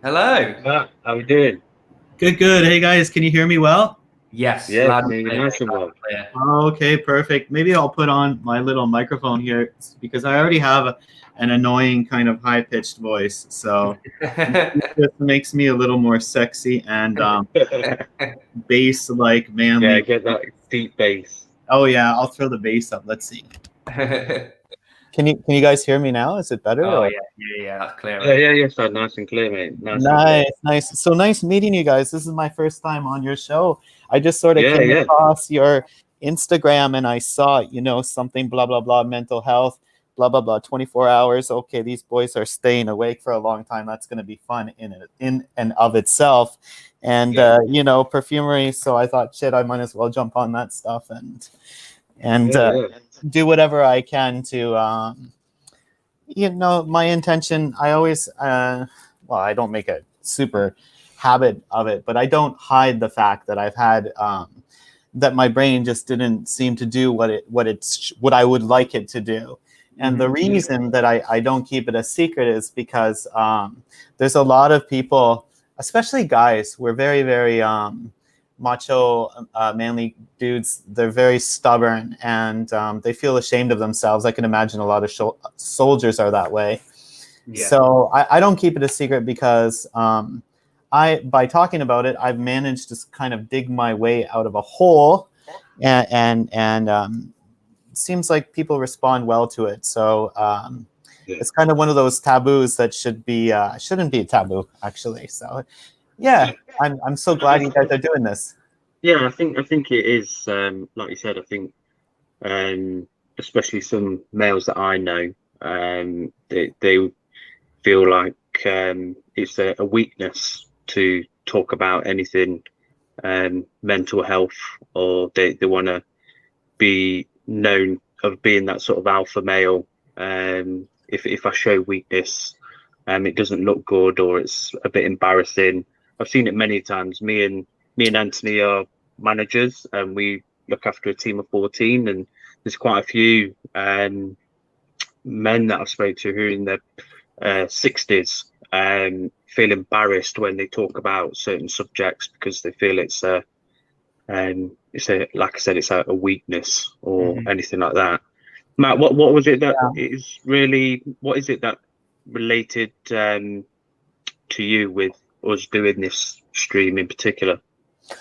Hello. Matt, how we doing? Good, good. Hey guys, can you hear me well? Yes, Yeah, loud can and hear you clear, nice mate, and loud well. and clear. Okay, perfect. Maybe I'll put on my little microphone here because I already have an annoying kind of high-pitched voice. So this makes me a little more sexy and bass-like Yeah, manly. get that deep bass. Oh yeah, I'll throw the bass up. Let's see. Can you guys hear me now? Is it better? Oh Or? yeah, that's clear, Yeah, mate. yeah, yes, sir. Nice and clear, mate. Nice and clear. Nice, nice. So nice meeting you guys. This is my first time on your show. I just sort of Yeah, came yeah, across your Instagram and I saw, something blah blah blah mental health, blah blah blah 24 hours. Okay, these boys are staying awake for a long time. That's going to be fun in and of itself. And yeah, perfumery, so I thought shit, I might as well jump on that stuff and yeah, yeah. do whatever I can to my intention, I always, well, I don't make a super habit of it, but I don't hide the fact that I've had, that my brain just didn't seem to do what I would like it to do. And the reason that I don't keep it a secret is because there's a lot of people, especially guys, we're very, very macho, manly dudes. They're very stubborn and they feel ashamed of themselves. I can imagine a lot of soldiers are that way. Yeah. So I don't keep it a secret because by talking about it, I've managed to kind of dig my way out of a hole, and seems like people respond well to it. So Yeah, it's kind of one of those taboos that shouldn't be a taboo, actually. So yeah, I'm so glad you guys are doing this. yeah. I think it is. Like you said, I think, especially some males that I know, they feel like it's a weakness to talk about anything mental health, or they want to be known of being that sort of alpha male. If I show weakness, it doesn't look good or it's a bit embarrassing. I've seen it many times. Me and Anthony are managers, and we look after a team of 14. And there's quite a few men that I've spoke to who are in their 60s feel embarrassed when they talk about certain subjects because they feel it's a like I said, it's a weakness or anything like that. Matt, what was it that Yeah. is really? What is it that related to you with us doing this stream in particular?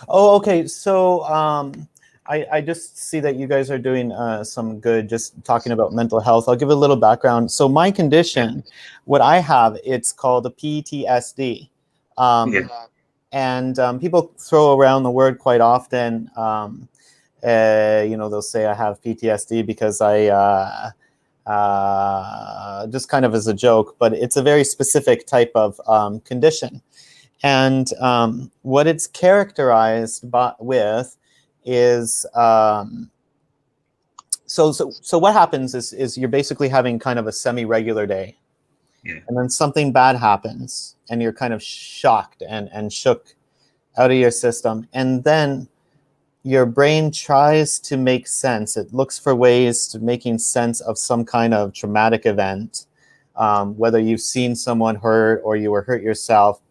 Oh, okay. So I just see that you guys are doing some good, just talking about mental health. I'll give a little background. So my condition, what I have, it's called a PTSD. Yeah, Um, and people throw around the word quite often. They'll say I have PTSD because just kind of as a joke, but it's a very specific type of condition. And what it's characterized with is so what happens is you're basically having kind of a semi-regular day, yeah, and then something bad happens and you're kind of shocked and shook out of your system, and then your brain tries to make sense. It looks for ways to making sense of some kind of traumatic event, whether you've seen someone hurt or you were hurt yourself.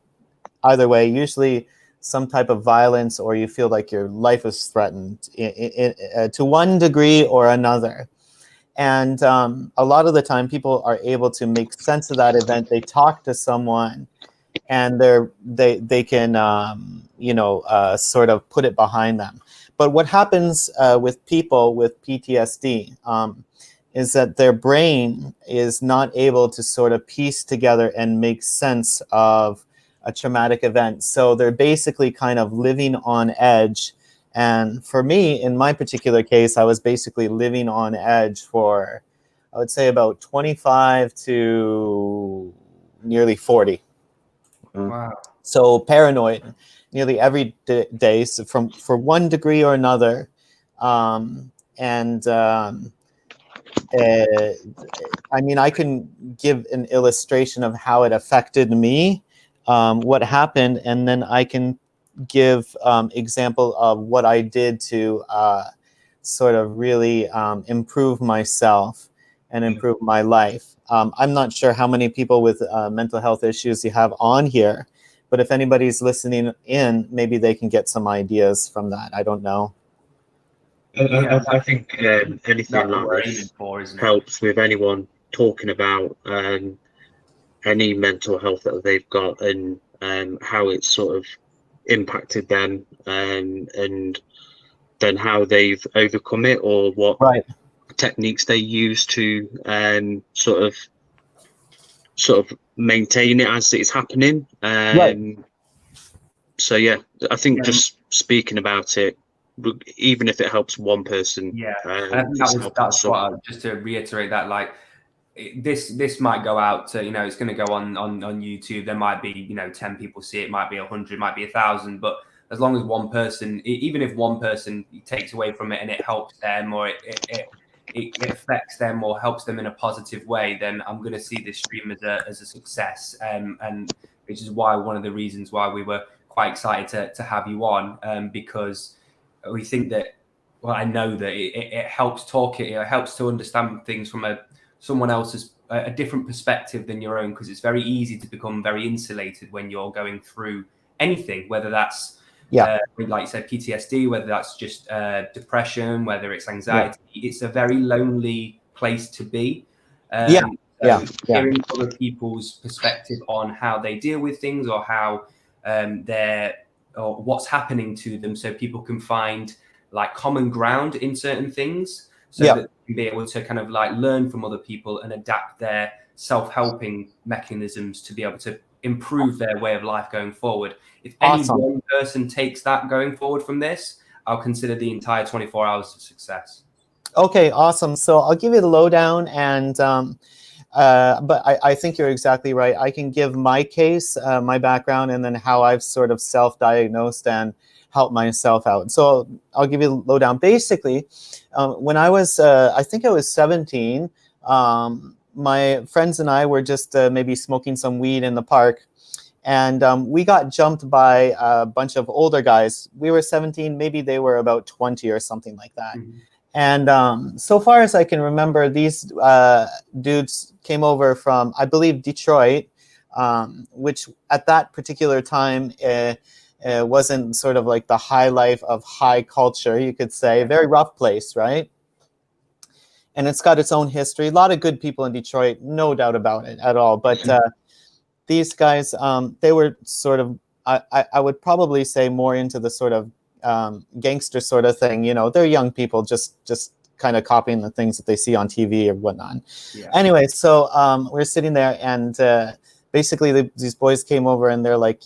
Either way, usually some type of violence or you feel like your life is threatened to one degree or another. And a lot of the time people are able to make sense of that event. They talk to someone and they can sort of put it behind them. But what happens with people with PTSD is that their brain is not able to sort of piece together and make sense of a traumatic event. So they're basically kind of living on edge. And for me, in my particular case, I was basically living on edge for, I would say, about 25 to nearly 40. Wow. So paranoid nearly every day, so for one degree or another. And uh, I mean, I can give an illustration of how it affected me, what happened, and then I can give example of what I did to sort of really improve myself. and improve my life. I'm not sure how many people with mental health issues you have on here, but if anybody's listening in, maybe they can get some ideas from that. I don't know. I think anything That's what like we're this aiming for, isn't it? helps with anyone talking about any mental health that they've got, and how it's sort of impacted them, and then how they've overcome it, or what Right. techniques they use to sort of maintain it as it's happening. So yeah, I think just speaking about it, even if it helps one person, Yeah, and I think it's helping that's someone. what just to reiterate that, like, this might go out to, it's going to go on YouTube. There might be 10 people see it, might be 100, might be 1,000, but as long as one person, even if one person takes away from it and it helps them, or it affects them or helps them in a positive way, then I'm going to see this stream as a success. And which is why one of the reasons why we were quite excited to have you on, because we think that, well, I know that it helps talk it helps to understand things from someone else's a different perspective than your own, because it's very easy to become very insulated when you're going through anything, whether that's like you said, PTSD, whether that's just depression, whether it's anxiety. It's a very lonely place to be. Hearing other people's perspective on how they deal with things, or how or what's happening to them, so people can find like common ground in certain things, so that they can be able to kind of like learn from other people and adapt their self-helping mechanisms to be able to improve their way of life going forward. If any one person takes that going forward from this, I'll consider the entire 24 hours a success. Okay, awesome. So I'll give you the lowdown, and but I think you're exactly right. I can give my case, my background, and then how I've sort of self-diagnosed and helped myself out. So I'll give you the lowdown. Basically, when I was, I think I was 17, my friends and I were just maybe smoking some weed in the park, and we got jumped by a bunch of older guys. We were 17, maybe they were about 20 or something like that. Mm-hmm. And so far as I can remember, these dudes came over from, I believe, Detroit, which at that particular time wasn't sort of like the high life of high culture, you could say. Very rough place, right? And it's got its own history. A lot of good people in Detroit, no doubt about it at all. But these guys, they were sort of, I would probably say, more into the sort of gangster sort of thing. They're young people just kind of copying the things that they see on TV or whatnot. Yeah. Anyway, so we're sitting there, and basically these boys came over, and they're like,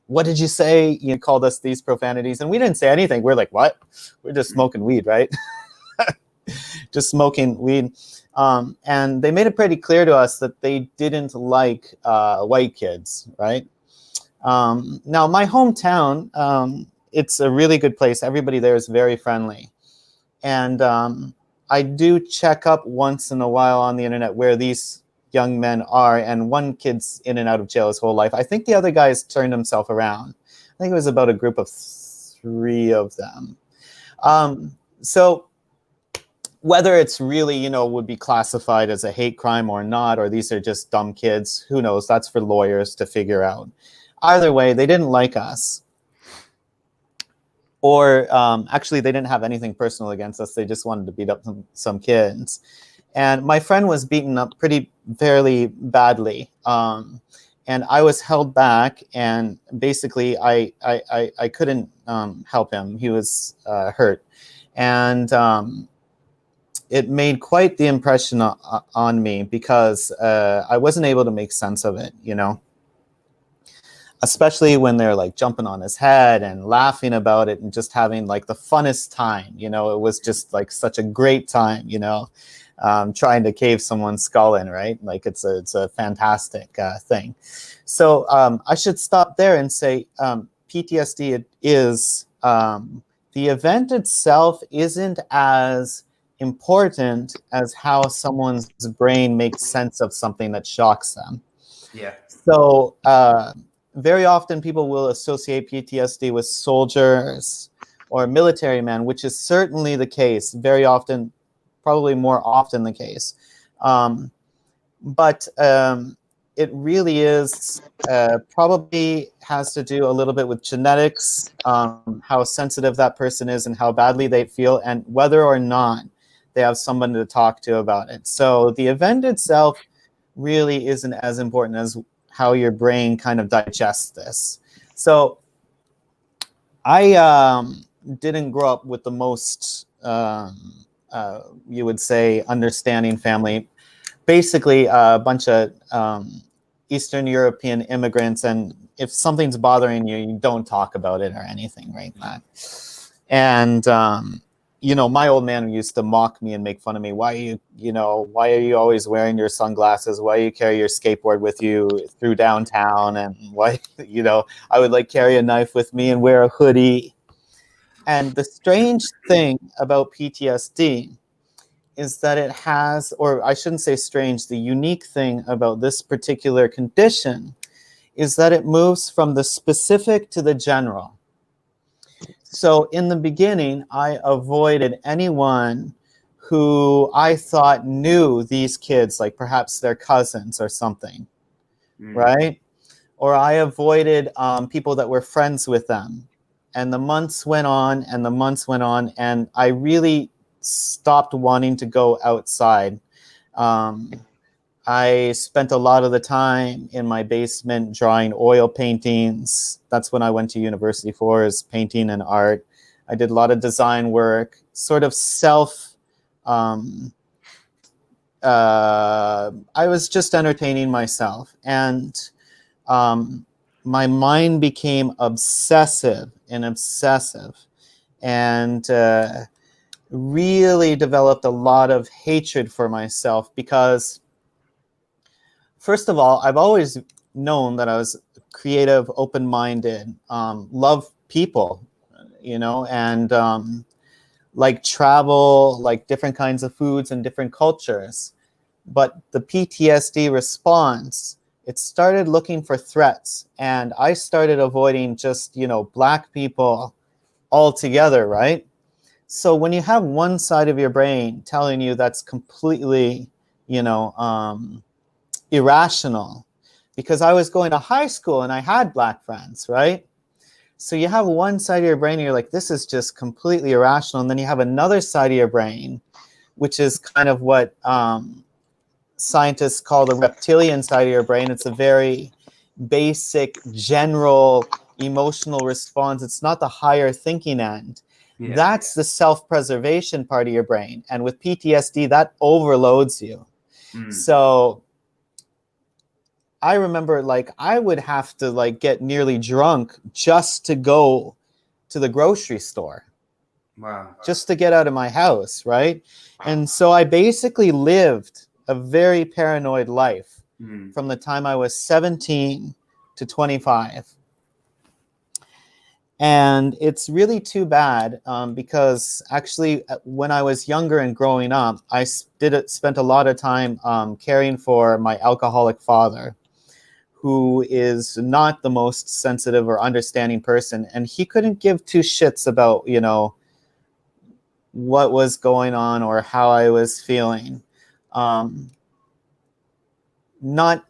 what did you say? You called us these profanities, and we didn't say anything. We're like, what? We're just smoking weed, right? Just smoking weed. And they made it pretty clear to us that they didn't like white kids, right? Now, my hometown, it's a really good place. Everybody there is very friendly. And I do check up once in a while on the internet where these young men are, and one kid's in and out of jail his whole life. I think the other guys turned himself around. I think it was about a group of 3 of them. So whether it's really, would be classified as a hate crime or not, or these are just dumb kids, who knows? That's for lawyers to figure out. Either way, they didn't like us. Or actually, they didn't have anything personal against us. They just wanted to beat up some kids. And my friend was beaten up fairly badly. And I was held back, and basically I couldn't help him. He was hurt. And it made quite the impression on me, because I wasn't able to make sense of it, especially when they're like jumping on his head and laughing about it and just having like the funnest time. It was just like such a great time, trying to cave someone's skull in, right? Like it's a fantastic thing. So I should stop there and say PTSD is, the event itself isn't as important as how someone's brain makes sense of something that shocks them. Yeah. So very often people will associate PTSD with soldiers or military men, which is certainly the case, very often, probably more often the case. But it really is probably has to do a little bit with genetics, how sensitive that person is and how badly they feel, and whether or not they have someone to talk to about it. So the event itself really isn't as important as how your brain kind of digests this. So I didn't grow up with the most, you would say, understanding family. Basically, a bunch of Eastern European immigrants, and if something's bothering you, you don't talk about it or anything like that. And you know, my old man used to mock me and make fun of me. Why are you always wearing your sunglasses? Why you carry your skateboard with you through downtown? And why, you know, I would like carry a knife with me and wear a hoodie. And the strange thing about PTSD is that it has, or I shouldn't say strange, the unique thing about this particular condition is that it moves from the specific to the general. So in the beginning, I avoided anyone who I thought knew these kids, like perhaps their cousins or something, right? Or I avoided people that were friends with them. And the months went on and the months went on, and I really stopped wanting to go outside. I spent a lot of the time in my basement drawing oil paintings. That's when I went to university for, is painting and art. I did a lot of design work, sort of I was just entertaining myself. And my mind became obsessive and really developed a lot of hatred for myself because, first of all, I've always known that I was creative, open-minded, love people, you know, and like travel, like different kinds of foods and different cultures. But the PTSD response, it started looking for threats, and I started avoiding just, you know, Black people altogether, right? So when you have one side of your brain telling you that's completely, you know, irrational, because I was going to high school and I had Black friends, right? So you have one side of your brain and you're like, this is just completely irrational. And then you have another side of your brain, which is kind of what scientists call the reptilian side of your brain. It's a very basic, general emotional response. It's not the higher thinking end. Yeah. That's the self-preservation part of your brain. And with PTSD, that overloads you. So I remember, like, I would have to, like, get nearly drunk just to go to the grocery store. Wow. Just to get out of my house, right? And so I basically lived a very paranoid life from the time I was 17 to 25. And it's really too bad because actually when I was younger and growing up, I spent a lot of time caring for my alcoholic father, who is not the most sensitive or understanding person. And he couldn't give two shits about, you know, what was going on or how I was feeling. Not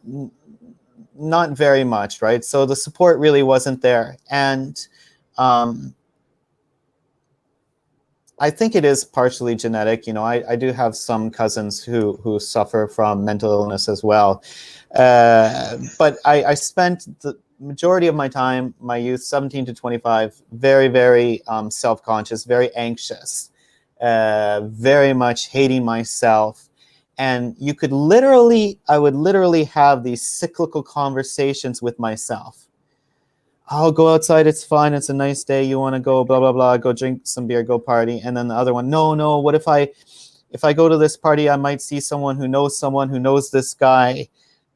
very much, right? So the support really wasn't there. And I think it is partially genetic. You know, I do have some cousins who suffer from mental illness as well. But I spent the majority of my time, my youth, 17 to 25, very, very self-conscious, very anxious, very much hating myself. And I would literally have these cyclical conversations with myself. I'll go outside, it's fine, it's a nice day, you want to go, blah, blah, blah, go drink some beer, go party. And then the other one, no, what if I go to this party, I might see someone who knows this guy,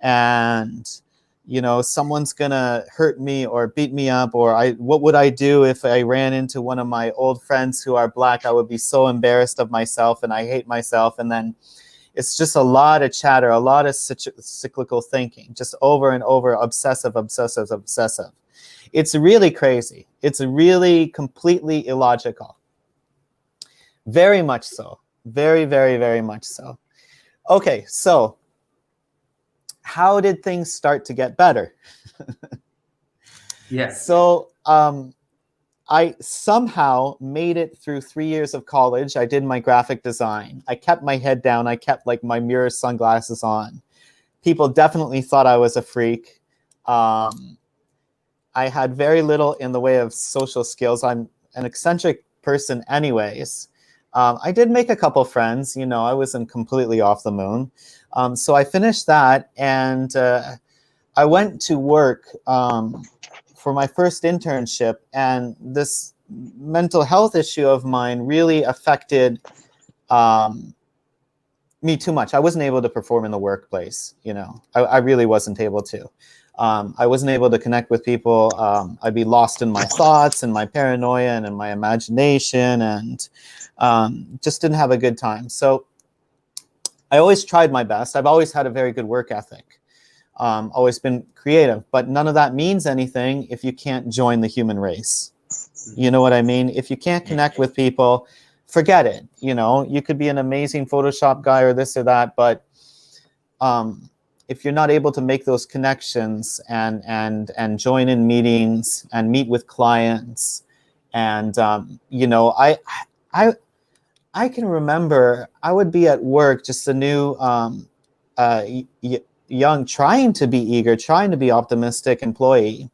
and, you know, someone's gonna hurt me or beat me up, or what would I do if I ran into one of my old friends who are Black? I would be so embarrassed of myself, and I hate myself. And then it's just a lot of chatter, a lot of cyclical thinking, just over and over, obsessive. It's really crazy. It's really completely illogical. Very much so. Very, very, very much so. Okay, so how did things start to get better? Yeah. So I somehow made it through 3 years of college. I did my graphic design. I kept my head down. I kept like my mirror sunglasses on. People definitely thought I was a freak. I had very little in the way of social skills. I'm an eccentric person anyways. I did make a couple friends. You know, I wasn't completely off the moon. So I finished that, and I went to work for my first internship, and this mental health issue of mine really affected me too much. I wasn't able to perform in the workplace. You know, I really wasn't able to. I wasn't able to connect with people. I'd be lost in my thoughts and my paranoia and in my imagination, and just didn't have a good time. So I always tried my best. I've always had a very good work ethic. Always been creative, but none of that means anything if you can't join the human race. You know what I mean? If you can't connect with people, forget it. You know, you could be an amazing Photoshop guy or this or that, but if you're not able to make those connections and join in meetings and meet with clients, and you know, I can remember I would be at work, just a new young, trying to be eager, trying to be optimistic employee,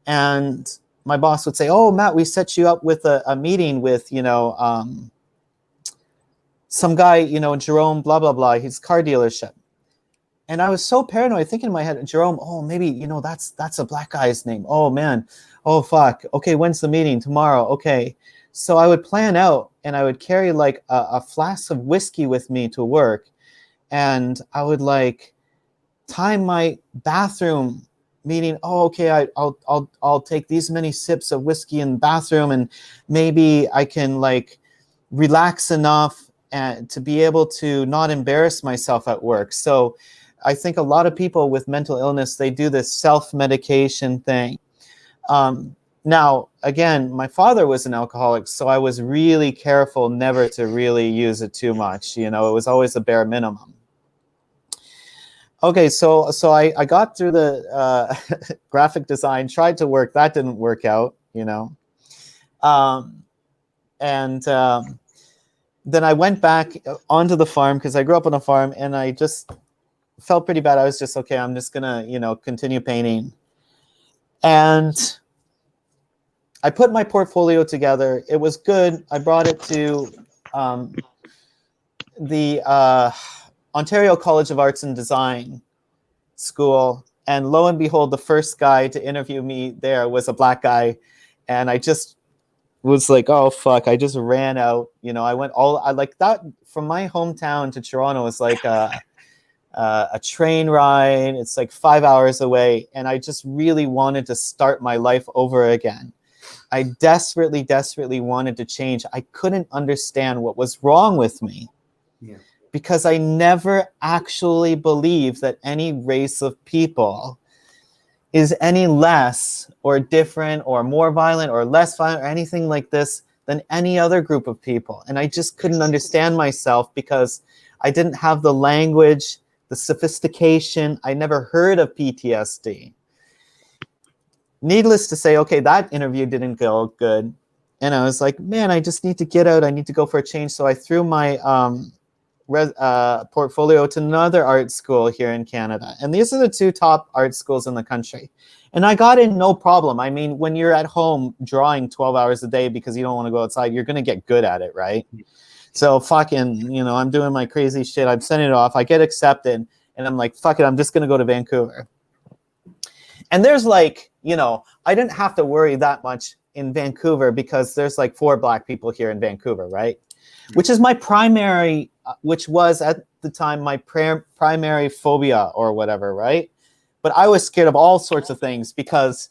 and my boss would say, "Oh, Matt, we set you up with a meeting with, you know, some guy, you know, Jerome, blah blah blah, his car dealership." And I was so paranoid, thinking in my head, Jerome, oh, maybe, you know, that's a black guy's name. Oh man, oh fuck. Okay, when's the meeting? Tomorrow. Okay. So I would plan out, and I would carry like a flask of whiskey with me to work, and I would like time my bathroom meeting. Oh, okay, I'll take these many sips of whiskey in the bathroom, and maybe I can like relax enough and to be able to not embarrass myself at work. So I think a lot of people with mental illness, they do this self-medication thing. Now, again, my father was an alcoholic, so I was really careful never to really use it too much. You know, it was always a bare minimum. Okay, so I got through the graphic design, tried to work. That didn't work out, you know. Then I went back onto the farm because I grew up on a farm, and I just felt pretty bad. I was just, okay, I'm just gonna, you know, continue painting. And I put my portfolio together. It was good. I brought it to the Ontario College of Arts and Design school. And lo and behold, the first guy to interview me there was a black guy. And I just was like, oh, fuck. I just ran out. You know, I like that from my hometown to Toronto is like a train ride. It's like 5 hours away. And I just really wanted to start my life over again. I desperately, desperately wanted to change. I couldn't understand what was wrong with me. Yeah. Because I never actually believed that any race of people is any less or different or more violent or less violent or anything like this than any other group of people. And I just couldn't understand myself because I didn't have the language, the sophistication. I never heard of PTSD. Needless to say, okay, that interview didn't go good. And I was like, man, I just need to get out. I need to go for a change. So I threw my portfolio to another art school here in Canada. And these are the two top art schools in the country. And I got in no problem. I mean, when you're at home drawing 12 hours a day because you don't want to go outside, you're going to get good at it, right? So fucking, you know, I'm doing my crazy shit. I'm sending it off. I get accepted. And I'm like, fuck it, I'm just going to go to Vancouver. And there's like, you know, I didn't have to worry that much in Vancouver because there's like 4 black people here in Vancouver, right? Which is my primary, which was at the time my primary phobia or whatever, right? But I was scared of all sorts of things because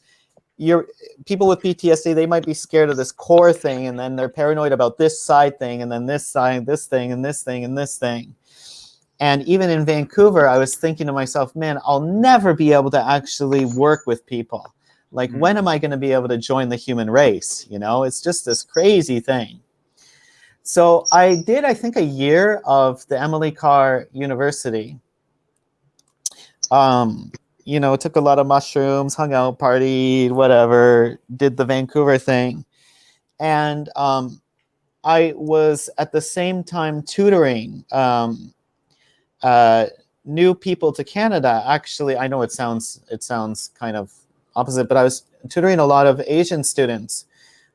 people with PTSD, they might be scared of this core thing, and then they're paranoid about this side thing, and then this side, this thing, and this thing, and this thing. And even in Vancouver, I was thinking to myself, man, I'll never be able to actually work with people. Like, when am I going to be able to join the human race? You know, it's just this crazy thing. So I did, I think, a year of the Emily Carr University. Took a lot of mushrooms, hung out, partied, whatever, did the Vancouver thing. And I was at the same time tutoring new people to Canada. Actually, I know it sounds kind of opposite, but I was tutoring a lot of Asian students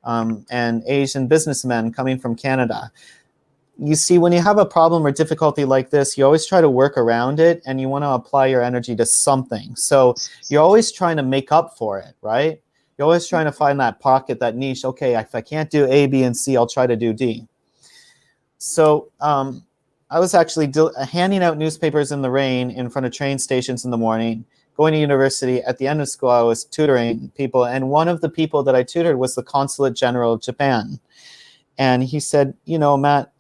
and Asian businessmen coming from Canada. You see, when you have a problem or difficulty like this, you always try to work around it, and you want to apply your energy to something. So you're always trying to make up for it, right? You're always trying to find that pocket, that niche. Okay, if I can't do A, B, and C, I'll try to do D. So I was actually handing out newspapers in the rain in front of train stations in the morning, going to university. At the end of school, I was tutoring people. And one of the people that I tutored was the Consulate General of Japan. And he said, Matt,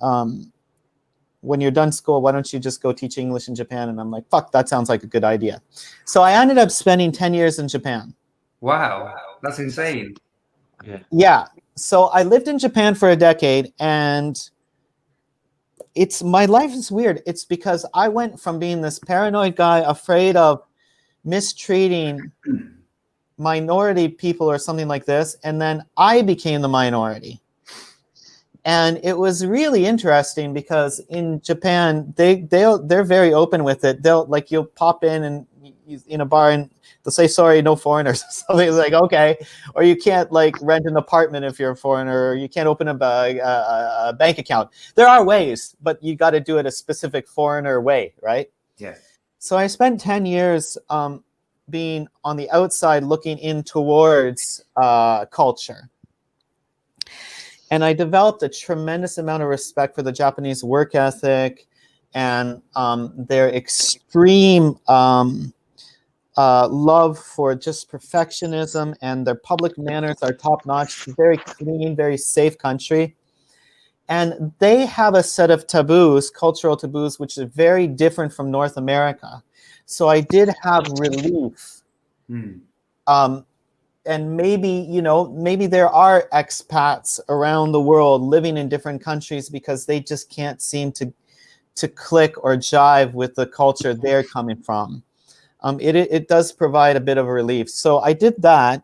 when you're done school, why don't you just go teach English in Japan? And I'm like, fuck, that sounds like a good idea. So I ended up spending 10 years in Japan. Wow, that's insane. Yeah. So I lived in Japan for a decade, and my life is weird. It's because I went from being this paranoid guy afraid of mistreating minority people or something like this, and then I became the minority. And it was really interesting because in Japan, they're very open with it. You'll pop in a bar and they'll say, sorry, no foreigners. Something like, okay. Or you can't rent an apartment if you're a foreigner, or you can't open a bank account. There are ways, but you got to do it a specific foreigner way, right? Yeah. So I spent 10 years being on the outside looking in towards culture. And I developed a tremendous amount of respect for the Japanese work ethic and their extreme love for just perfectionism, and their public manners are top-notch, very clean, very safe country. And they have a set of taboos, cultural taboos, which are very different from North America. So I did have relief. And maybe there are expats around the world living in different countries because they just can't seem to click or jive with the culture they're coming from. It does provide a bit of a relief. So I did that.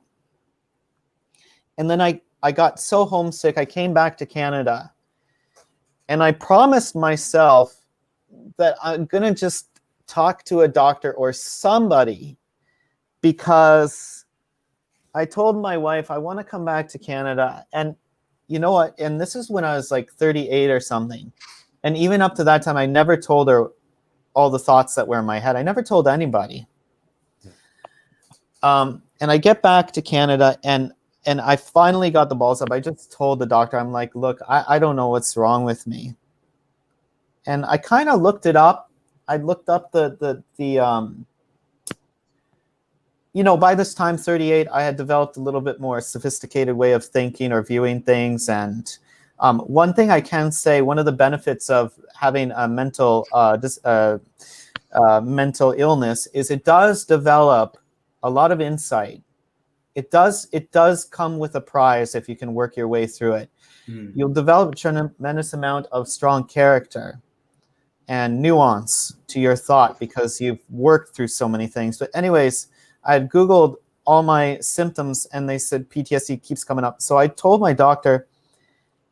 And then I got so homesick, I came back to Canada. And I promised myself that I'm going to just talk to a doctor or somebody, because I told my wife I want to come back to Canada. And you know what? And this is when I was 38 or something. And even up to that time, I never told her all the thoughts that were in my head. I never told anybody. And I get back to Canada, and I finally got the balls up. I just told the doctor, I'm like, look, I don't know what's wrong with me. And I kind of looked it up. I looked up by this time, 38, I had developed a little bit more sophisticated way of thinking or viewing things. And one thing I can say, one of the benefits of having a mental illness is it does develop a lot of insight. It does come with a prize if you can work your way through it. You'll develop a tremendous amount of strong character and nuance to your thought because you've worked through so many things. But anyways, I had Googled all my symptoms, and they said PTSD keeps coming up. So I told my doctor,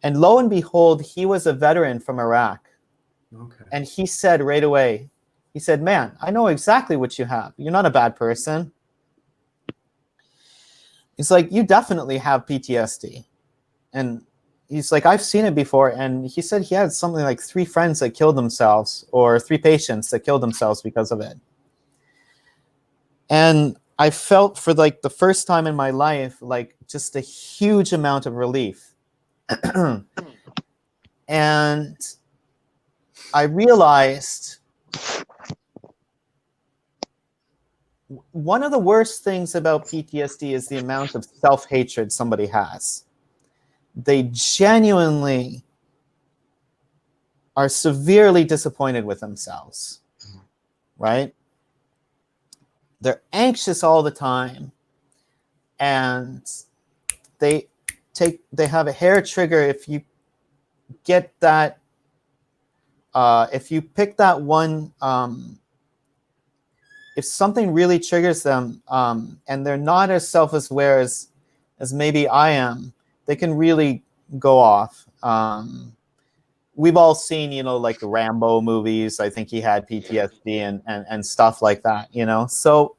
and lo and behold, he was a veteran from Iraq. Okay. And he said right away, he said, man, I know exactly what you have. You're not a bad person. He's like, you definitely have PTSD. And he's like, I've seen it before. And he said he had something like 3 friends that killed themselves, or 3 patients that killed themselves because of it. And I felt for the first time in my life, just a huge amount of relief. And I realized one of the worst things about PTSD is the amount of self-hatred somebody has. They genuinely are severely disappointed with themselves, right? They're anxious all the time, and they have a hair trigger if you get that, if you pick that one, if something really triggers them, and they're not as self-aware as maybe I am, they can really go off. We've all seen, you know, like the Rambo movies. I think he had PTSD and stuff like that, you know. So,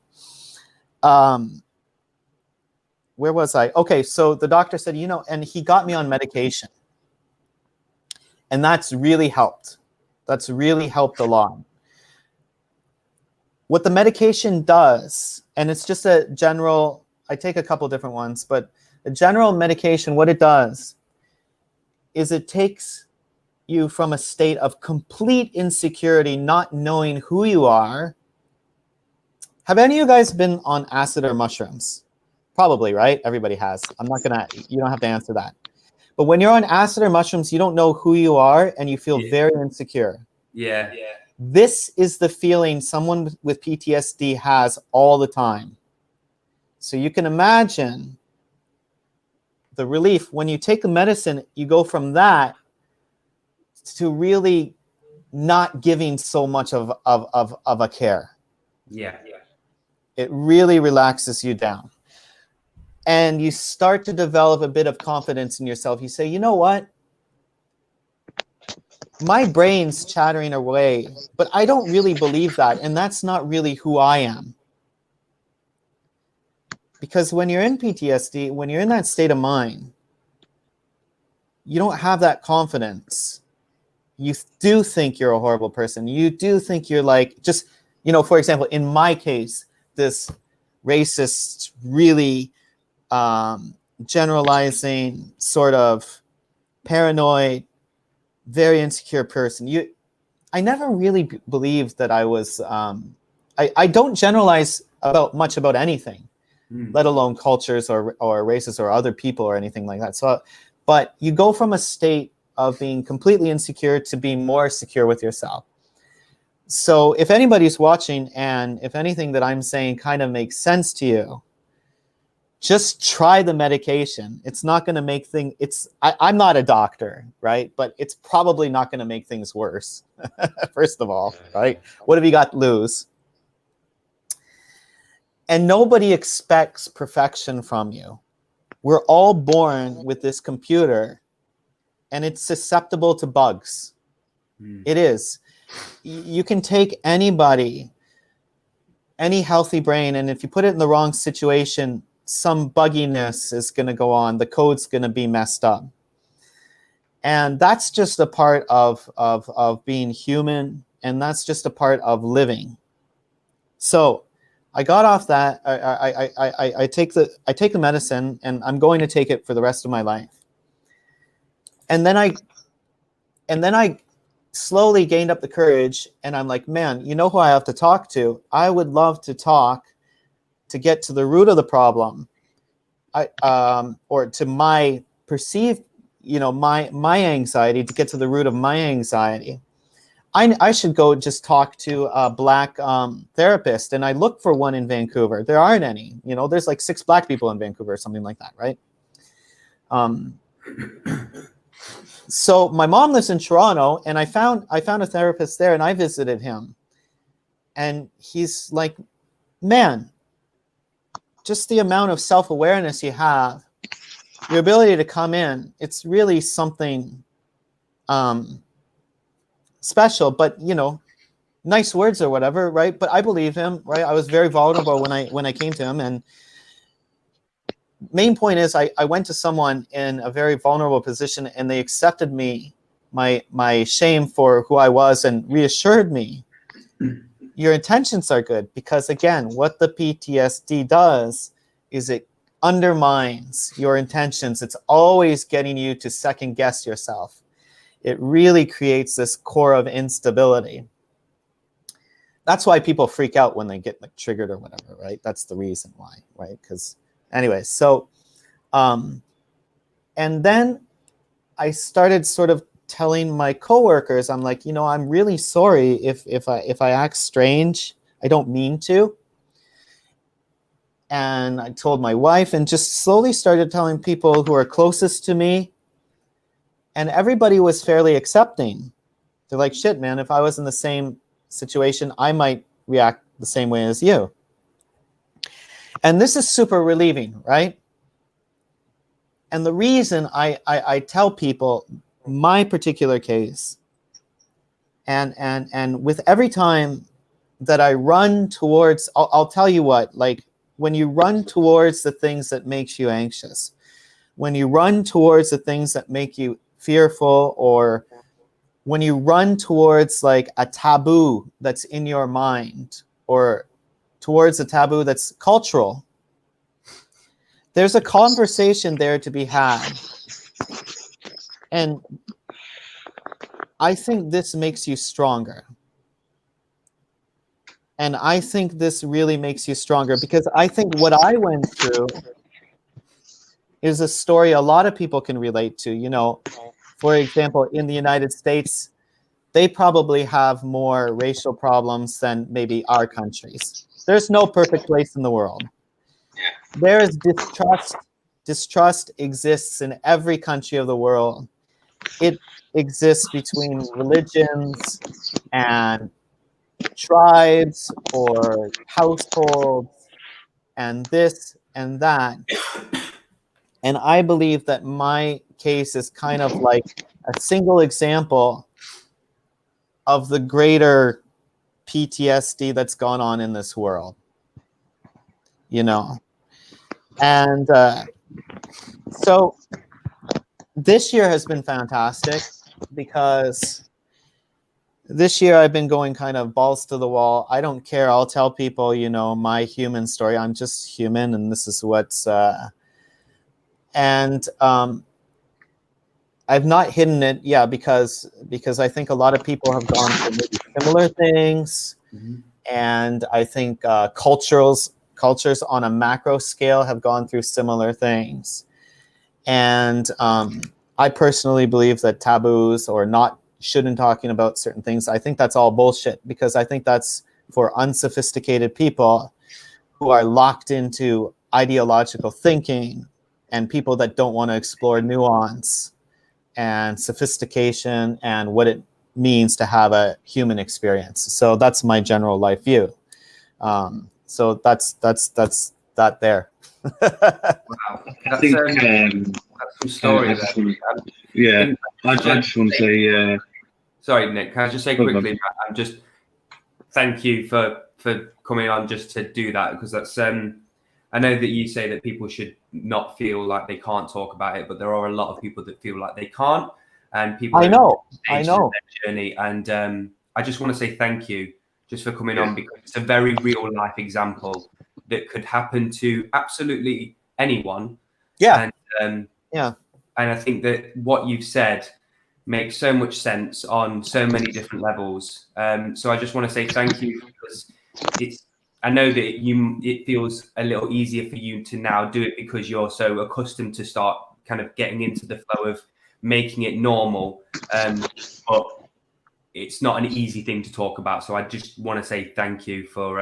where was I? Okay, so the doctor said, you know, and he got me on medication. And that's really helped. That's really helped a lot. What the medication does, and it's just a general, I take a couple different ones, but the general medication, what it does is it takes you from a state of complete insecurity, not knowing who you are. Have any of you guys been on acid or mushrooms? Probably, right? Everybody has. You don't have to answer that. But when you're on acid or mushrooms, you don't know who you are and you feel very insecure. Yeah. This is the feeling someone with PTSD has all the time. So you can imagine the relief. When you take the medicine, you go from that to really not giving so much of a care. Yeah. It really relaxes you down. And you start to develop a bit of confidence in yourself. You say, you know what? My brain's chattering away, but I don't really believe that. And that's not really who I am. Because when you're in PTSD, when you're in that state of mind, you don't have that confidence. You do think you're a horrible person. You do think you're like, just, you know, for example, in my case, this racist, really generalizing, sort of paranoid, very insecure person. I never really believed that I was, I don't generalize much about anything, let alone cultures or races or other people or anything like that. So, but you go from a state of being completely insecure to being more secure with yourself. So if anybody's watching and if anything that I'm saying kind of makes sense to you, just try the medication. It's not going to make things, I'm not a doctor, right? But it's probably not going to make things worse, first of all, right? What have you got to lose? And nobody expects perfection from you. We're all born with this computer, and it's susceptible to bugs. It is. You can take anybody, any healthy brain, and if you put it in the wrong situation, some bugginess is going to go on. The code's going to be messed up. And that's just a part of being human, and that's just a part of living. So I got off that. I take the medicine, and I'm going to take it for the rest of my life. And then I slowly gained up the courage, and I'm like, man, you know who I have to talk to? I would love to talk to get to the root of the problem, or to my perceived, you know, my anxiety, to get to the root of my anxiety. I should go just talk to a Black therapist, and I look for one in Vancouver. There aren't any, you know, there's like 6 Black people in Vancouver or something like that, right? So my mom lives in Toronto, and I found a therapist there, and I visited him, and he's like, man, just the amount of self-awareness you have, your ability to come in, it's really something special. But, you know, nice words or whatever, right? But I believe him, right? I was very vulnerable when I came to him, and main point is I went to someone in a very vulnerable position, and they accepted me, my shame for who I was, and reassured me your intentions are good. Because again, what the PTSD does is it undermines your intentions. It's always getting you to second guess yourself. It really creates this core of instability. That's why people freak out when they get like triggered or whatever, right? That's the reason why, right? Because anyway, so, and then I started sort of telling my coworkers, I'm like, you know, I'm really sorry if I act strange. I don't mean to. And I told my wife, and just slowly started telling people who are closest to me, And everybody was fairly accepting. They're like, shit, man, if I was in the same situation, I might react the same way as you. And this is super relieving, right? And the reason I tell people my particular case, and with every time that I run towards, I'll tell you what, like when you run towards the things that makes you anxious, when you run towards the things that make you fearful, or when you run towards like a taboo that's in your mind, or towards a taboo that's cultural, there's a conversation there to be had. And I think this makes you stronger. And I think this really makes you stronger, because I think what I went through is a story a lot of people can relate to. You know, for example, in the United States, they probably have more racial problems than maybe our countries. There's no perfect place in the world. There is distrust. Distrust exists in every country of the world. It exists between religions and tribes or households and this and that. And I believe that my case is kind of like a single example of the greater PTSD that's gone on in this world, you know. And so this year has been fantastic, because this year I've been going kind of balls to the wall. I don't care. I'll tell people, you know, my human story. I'm just human, and this is what's I've not hidden it, because I think a lot of people have gone through maybe similar things, and I think cultures on a macro scale have gone through similar things. And I personally believe that taboos or not shouldn't talking about certain things, I think that's all bullshit, because I think that's for unsophisticated people who are locked into ideological thinking, and people that don't want to explore nuance and sophistication and what it means to have a human experience. So that's my general life view. So that's that there. Wow. I think That's some story I just want to, I just want to say. Sorry, Nick. Can I just say quickly? I'm just thank you for coming on just to do that, because that's I know that you say that people should not feel like they can't talk about it, but there are a lot of people that feel like they can't, and people. I know. Their journey, and I just want to say thank you just for coming on, because it's a very real life example that could happen to absolutely anyone. Yeah. And and I think that what you've said makes so much sense on so many different levels. So I just want to say thank you, because I know that it feels a little easier for you to now do it, because you're so accustomed to start kind of getting into the flow of making it normal. But it's not an easy thing to talk about. So I just want to say thank you for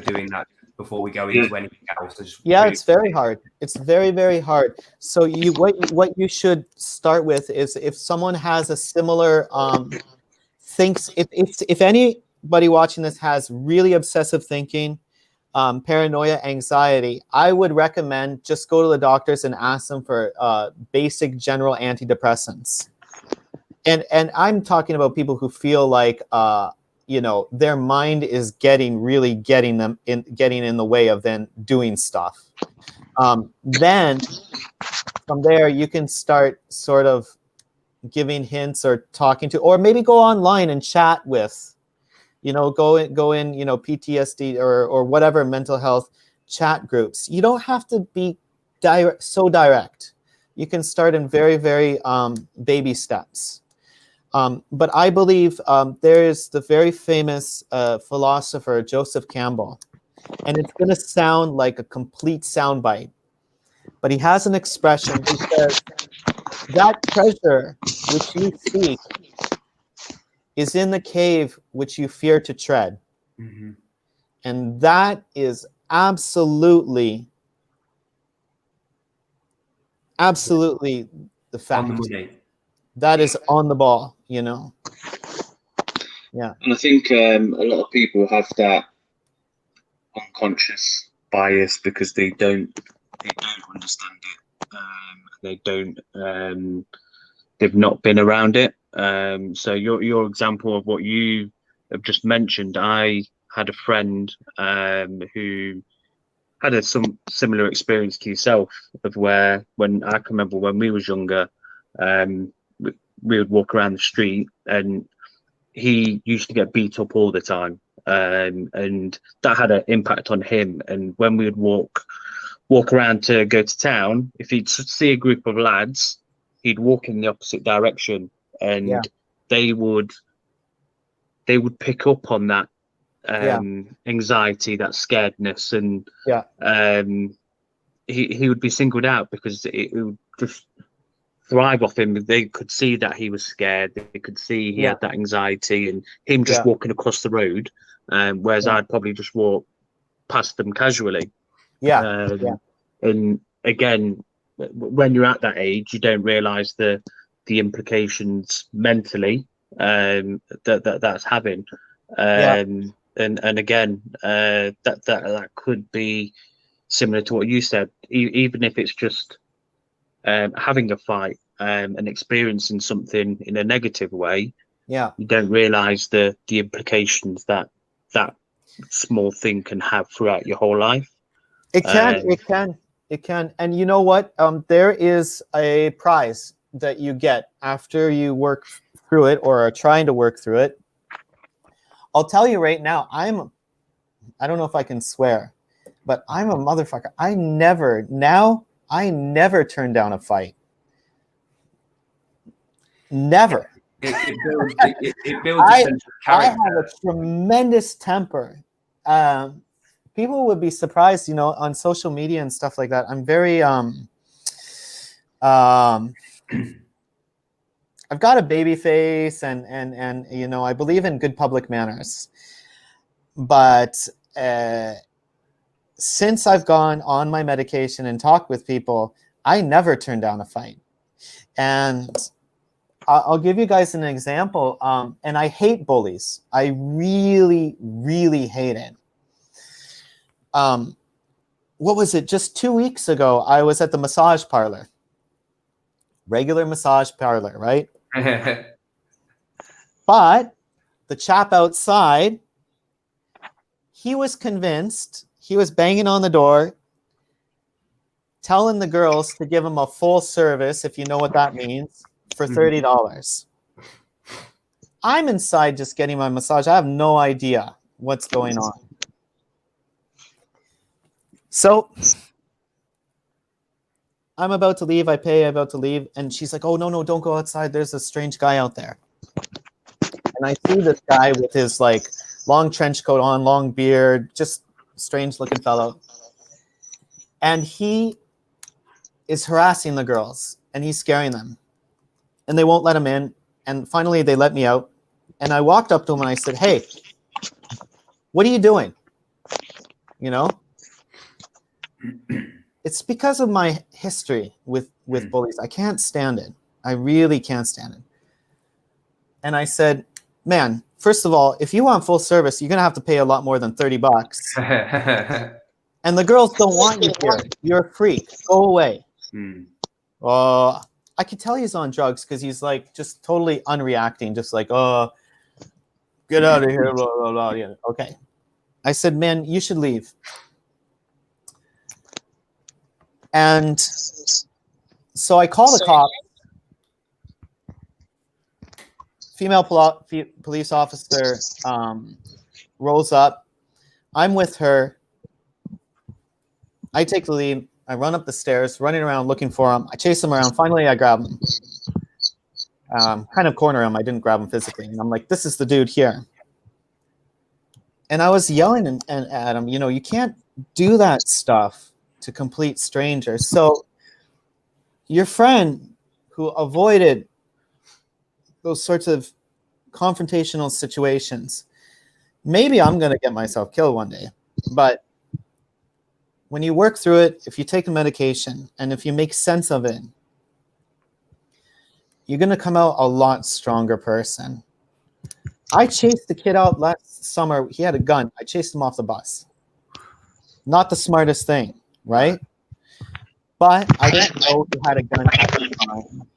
doing that before we go into anything else. It's very hard. It's very, very hard. So what you should start with is, if someone has a similar if anybody watching this has really obsessive thinking, paranoia, anxiety, I would recommend just go to the doctors and ask them for basic general antidepressants. And I'm talking about people who feel like their mind is getting in the way of then doing stuff. Then from there you can start sort of giving hints or talking to, or maybe go online and chat with, go in PTSD or whatever mental health chat groups. You don't have to be so direct. You can start in very, very baby steps. But I believe there is the very famous philosopher Joseph Campbell, and it's going to sound like a complete soundbite, but he has an expression. He says, "That treasure which you seek is in the cave which you fear to tread." Mm-hmm. And that is absolutely the fact. On the money. that is on the ball, you know. Yeah. And I think a lot of people have that unconscious bias because they don't understand it. They've not been around it. So your example of what you have just mentioned, I had a friend who had some similar experience to yourself, of where, when I can remember when we was younger, we would walk around the street and he used to get beat up all the time, and that had an impact on him. And when we would walk around to go to town, if he'd see a group of lads, he'd walk in the opposite direction, and they would pick up on that anxiety, that scaredness, and he would be singled out because it would just thrive off him. They could see that he was scared. They could see he had that anxiety, and him just walking across the road, whereas I'd probably just walk past them casually. And again, when you're at that age, you don't realize the implications mentally that's having. And again, that could be similar to what you said. Even if it's just having a fight and experiencing something in a negative way, you don't realize the implications that small thing can have throughout your whole life. It can. And you know what? There is a prize that you get after you work through it or are trying to work through it. I'll tell you right now, I don't know if I can swear, but I'm a motherfucker. I never turn down a fight. Never. It builds a sense of character. I have a tremendous temper. People would be surprised, you know, on social media and stuff like that. I'm very I've got a baby face, and you know, I believe in good public manners. But since I've gone on my medication and talked with people, I never turn down a fight. And I'll give you guys an example. And I hate bullies. I really, really hate it. What was it? Just 2 weeks ago, I was at the massage parlor. Regular massage parlor, right? But the chap outside, he was convinced, he was banging on the door, telling the girls to give him a full service, if you know what that means, for $30. I'm inside just getting my massage. I have no idea what's going on. So I'm about to leave. About to leave. And she's like, oh, no, don't go outside. There's a strange guy out there. And I see this guy with his like long trench coat on, long beard, just strange looking fellow. And he is harassing the girls and he's scaring them. And they won't let him in. And finally they let me out. And I walked up to him and I said, hey, what are you doing? You know? It's because of my history with bullies. I can't stand it. I really can't stand it. And I said, man, first of all, if you want full service, you're going to have to pay a lot more than $30. And the girls don't want you here. You're a freak. Go away. I could tell he's on drugs because he's like just totally unreacting, just like, oh, get out of here, blah, blah, blah. Yeah, okay. I said, man, you should leave. And so I call the cop. Female police officer rolls up. I'm with her. I take the lead. I run up the stairs, running around looking for him. I chase him around. Finally, I grab him. Kind of corner him. I didn't grab him physically. And I'm like, this is the dude here. And I was yelling at him, you know, you can't do that stuff to complete strangers. So your friend who avoided those sorts of confrontational situations, maybe I'm going to get myself killed one day. But when you work through it, if you take the medication and if you make sense of it, you're going to come out a lot stronger person. I chased the kid out last summer. He had a gun. I chased him off the bus. Not the smartest thing, right? But I didn't know he had a gun at the time.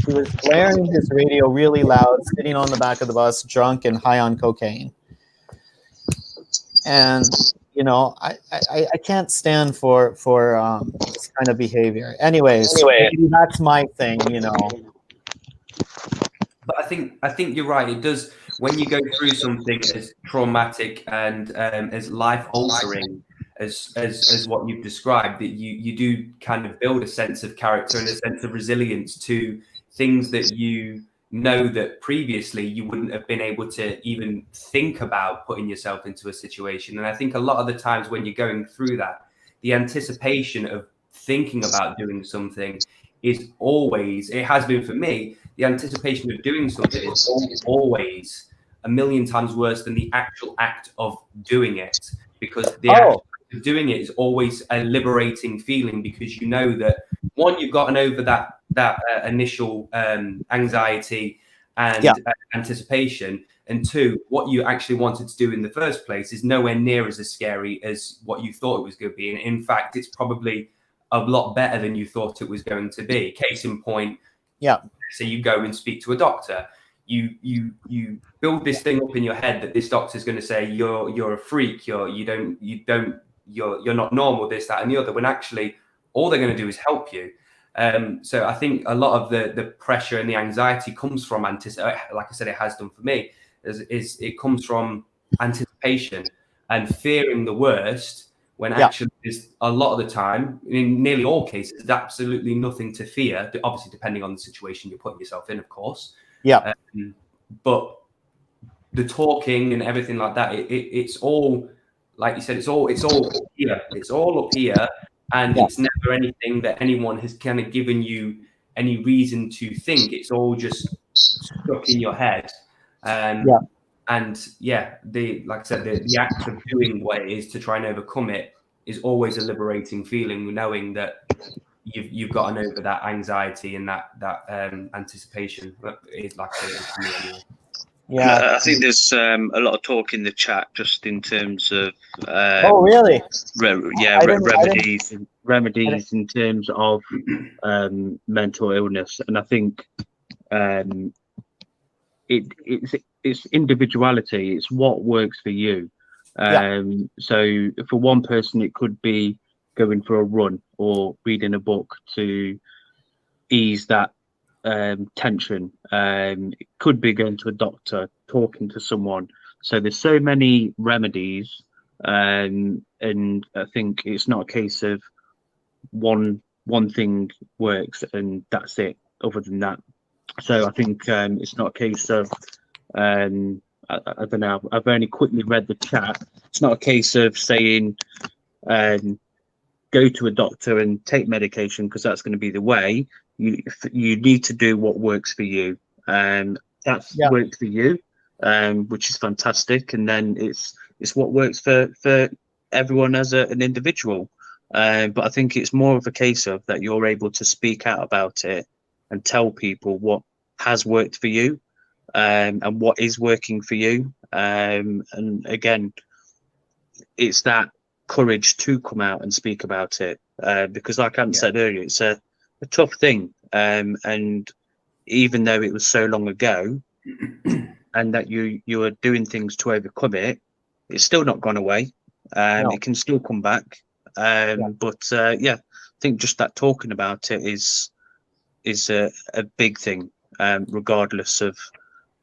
He was blaring his radio really loud, sitting on the back of the bus, drunk and high on cocaine. And you know, I can't stand for this kind of behavior. Anyways, maybe that's my thing, you know. But I think you're right. It does, when you go through something as traumatic and as life altering as what you've described, that you do kind of build a sense of character and a sense of resilience to things that you know that previously you wouldn't have been able to even think about putting yourself into a situation. And I think a lot of the times when you're going through that, the anticipation of thinking about doing something is always, it has been for me, the anticipation of doing something is always a million times worse than the actual act of doing it, because the act of doing it is always a liberating feeling, because you know that, one, you've gotten over that initial anxiety and anticipation, and two, what you actually wanted to do in the first place is nowhere near as scary as what you thought it was going to be. And in fact, it's probably a lot better than you thought it was going to be. Case in point, so you go and speak to a doctor, you build this thing up in your head that this doctor's going to say you're a freak, you're not normal, this, that, and the other, when actually all they're going to do is help you. So I think a lot of the pressure and the anxiety comes from like I said, it has done for me, is it comes from anticipation and fearing the worst, when actually there's a lot of the time, in nearly all cases, there's absolutely nothing to fear, obviously depending on the situation you're putting yourself in, of course. But the talking and everything like that, it's all, like you said, it's all up here. It's all up here, and it's never anything that anyone has kind of given you any reason to think. It's all just stuck in your head. And like I said, the act of doing what it is to try and overcome it is always a liberating feeling, knowing that you've gotten over that anxiety and that anticipation. It's like I said, I think there's a lot of talk in the chat just in terms of really? Remedies in terms of mental illness, and I think it's individuality. It's what works for you. So for one person, it could be going for a run or reading a book to ease that tension. It could be going to a doctor, talking to someone. So there's so many remedies, and I think it's not a case of one thing works and that's it. Other than that, so I think it's not a case of I don't know. I've only quickly read the chat. It's not a case of saying go to a doctor and take medication because that's going to be the way. You need to do what works for you. That's works for you, which is fantastic. And then it's what works for everyone as an individual. But I think it's more of a case of that you're able to speak out about it and tell people what has worked for you, and what is working for you. And again, it's that courage to come out and speak about it, because like I said earlier, it's a tough thing. And even though it was so long ago and that you are doing things to overcome it, it's still not gone away. It can still come back. But I think just that talking about it is a big thing, regardless of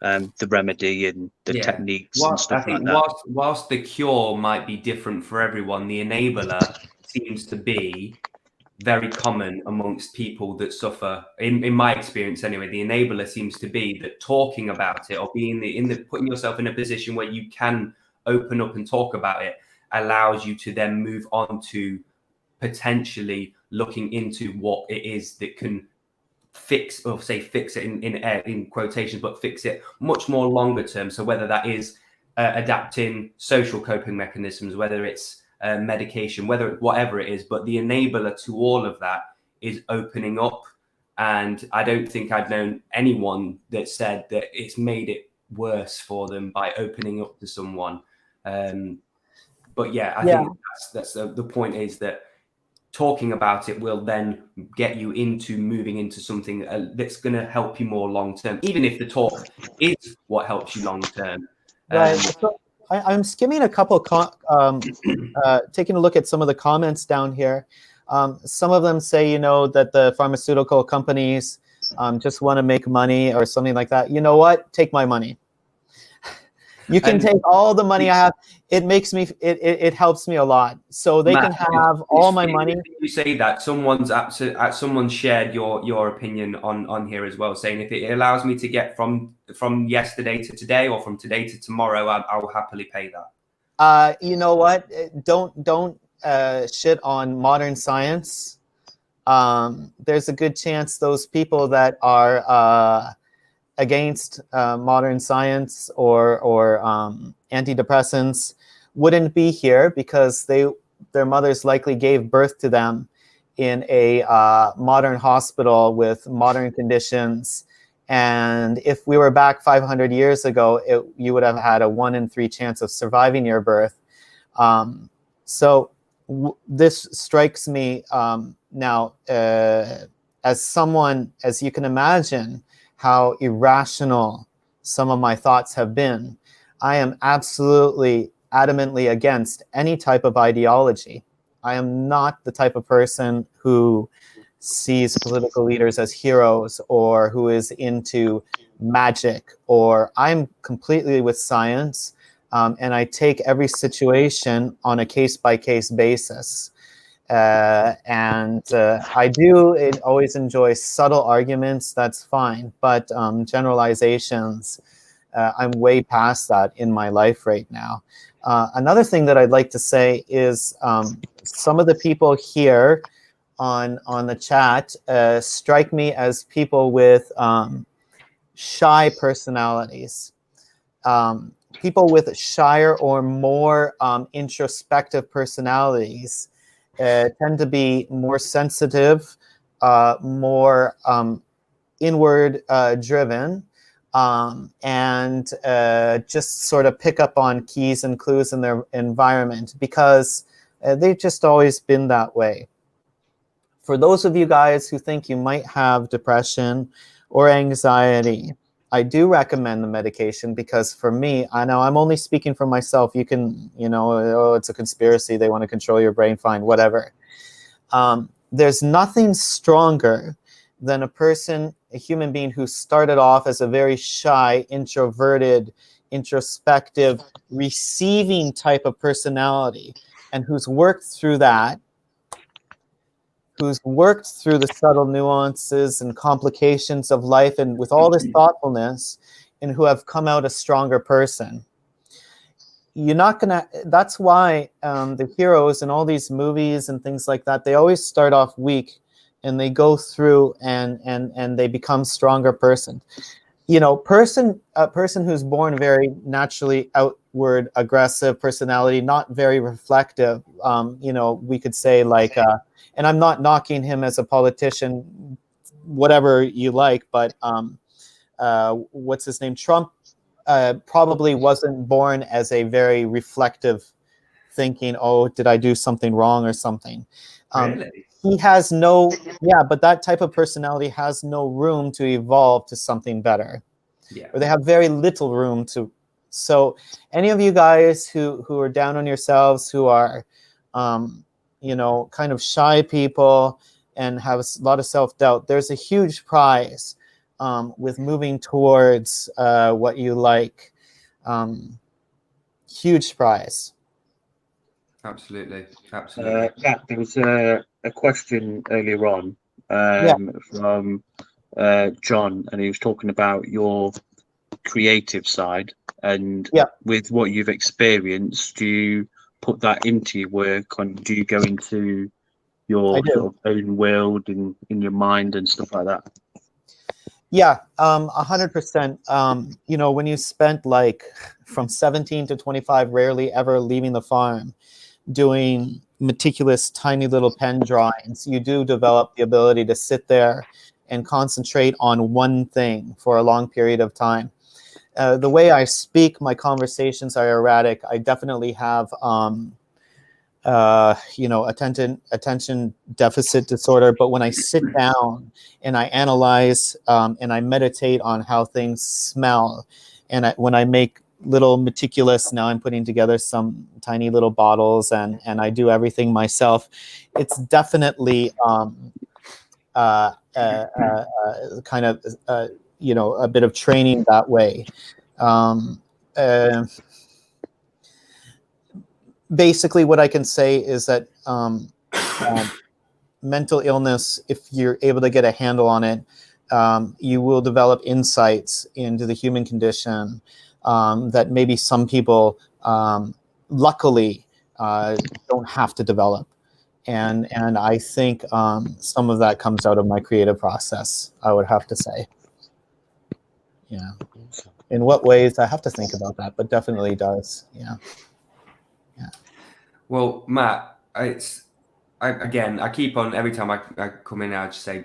the remedy and the techniques and stuff like that. Whilst the cure might be different for everyone, the enabler seems to be very common amongst people that suffer. In my experience, anyway, the enabler seems to be that talking about it or being putting yourself in a position where you can open up and talk about it allows you to then move on to potentially looking into what it is that can fix it in quotations, but fix it much more longer term. So whether that is adapting social coping mechanisms, whether it's medication, whatever it is, but the enabler to all of that is opening up And I don't think I'd known anyone that said that it's made it worse for them by opening up to someone. But yeah, I think that's the point, is that talking about it will then get you into moving into something that's going to help you more long term, even if the talk is what helps you long term. Right. So I'm skimming a couple, taking a look at some of the comments down here. Some of them say, you know, that the pharmaceutical companies just want to make money or something like that. You know what? Take my money. You can take all the money I have. It makes me, it helps me a lot. So they can have all my money. You say that someone's shared your opinion on here as well, saying if it allows me to get from yesterday to today or from today to tomorrow, I will happily pay that. You know what? Don't shit on modern science. There's a good chance those people that are against modern science or antidepressants wouldn't be here, because their mothers likely gave birth to them in a modern hospital with modern conditions. And if we were back 500 years ago, you would have had a 1 in 3 chance of surviving your birth. So this strikes me now as someone, as you can imagine, how irrational some of my thoughts have been. I am absolutely adamantly against any type of ideology. I am not the type of person who sees political leaders as heroes or who is into magic, or I'm completely with science, and I take every situation on a case-by-case basis. I do always enjoy subtle arguments, that's fine, but generalizations, I'm way past that in my life right now. Another thing that I'd like to say is some of the people here on the chat strike me as people with shy personalities. People with shyer or more introspective personalities tend to be more sensitive, more inward driven, and just sort of pick up on keys and clues in their environment, because they've just always been that way. For those of you guys who think you might have depression or anxiety, I do recommend the medication, because for me, I know I'm only speaking for myself. You can, you know, oh, it's a conspiracy. They want to control your brain. Fine, whatever. There's nothing stronger than a human being who started off as a very shy, introverted, introspective, receiving type of personality, and who's worked through that, who's worked through the subtle nuances and complications of life and with all this thoughtfulness, and who have come out a stronger person. You're not gonna, that's why the heroes in all these movies and things like that, they always start off weak and they go through and they become stronger person. You know, a person who's born very naturally outward aggressive personality, not very reflective, you know, we could say like, and I'm not knocking him as a politician, whatever you like, but what's his name? Trump probably wasn't born as a very reflective thinking, oh, did I do something wrong or something? Really? He has no, yeah, but that type of personality has no room to evolve to something better. Yeah. Or they have very little room to. So any of you guys who are down on yourselves, who are, you know, kind of shy people and have a lot of self-doubt, there's a huge prize with moving towards what you like. Huge prize. Absolutely. There was a question earlier on from John, and he was talking about your creative side, and with what you've experienced, do you put that into your work, and do you go into your sort of own world in your mind and stuff like that? Yeah, 100%. You know, when you spent like from 17 to 25, rarely ever leaving the farm, doing meticulous, tiny little pen drawings, you do develop the ability to sit there and concentrate on one thing for a long period of time. The way I speak, my conversations are erratic. I definitely have, attention deficit disorder. But when I sit down and I analyze and I meditate on how things smell, and when I make little meticulous, now I'm putting together some tiny little bottles, and I do everything myself, it's definitely kind of a bit of training that way. Basically, what I can say is that mental illness, if you're able to get a handle on it, you will develop insights into the human condition that maybe some people, luckily, don't have to develop. And I think some of that comes out of my creative process, I would have to say. Yeah. In what ways? I have to think about that, but definitely does. Yeah. Yeah. Well, Matt, I keep on, every time I come in, I say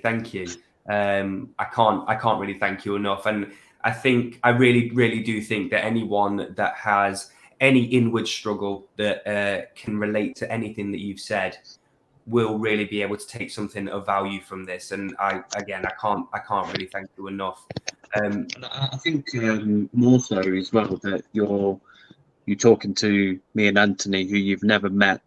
thank you. I can't really thank you enough. And I think I really do think that anyone that has any inward struggle that can relate to anything that you've said will really be able to take something of value from this. And I can't really thank you enough. And I think more so as well that you're talking to me and Anthony, who you've never met,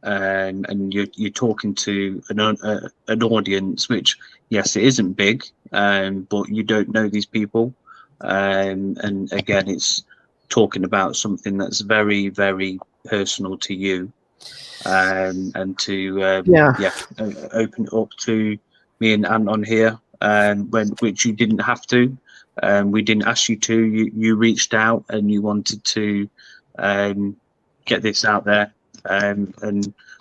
and you're talking to an audience which, yes, it isn't big, but you don't know these people, and again, it's talking about something that's very, very personal to you, and to open it up to me and Anton here, which you didn't have to. We didn't ask you to. You reached out and you wanted to get this out there. And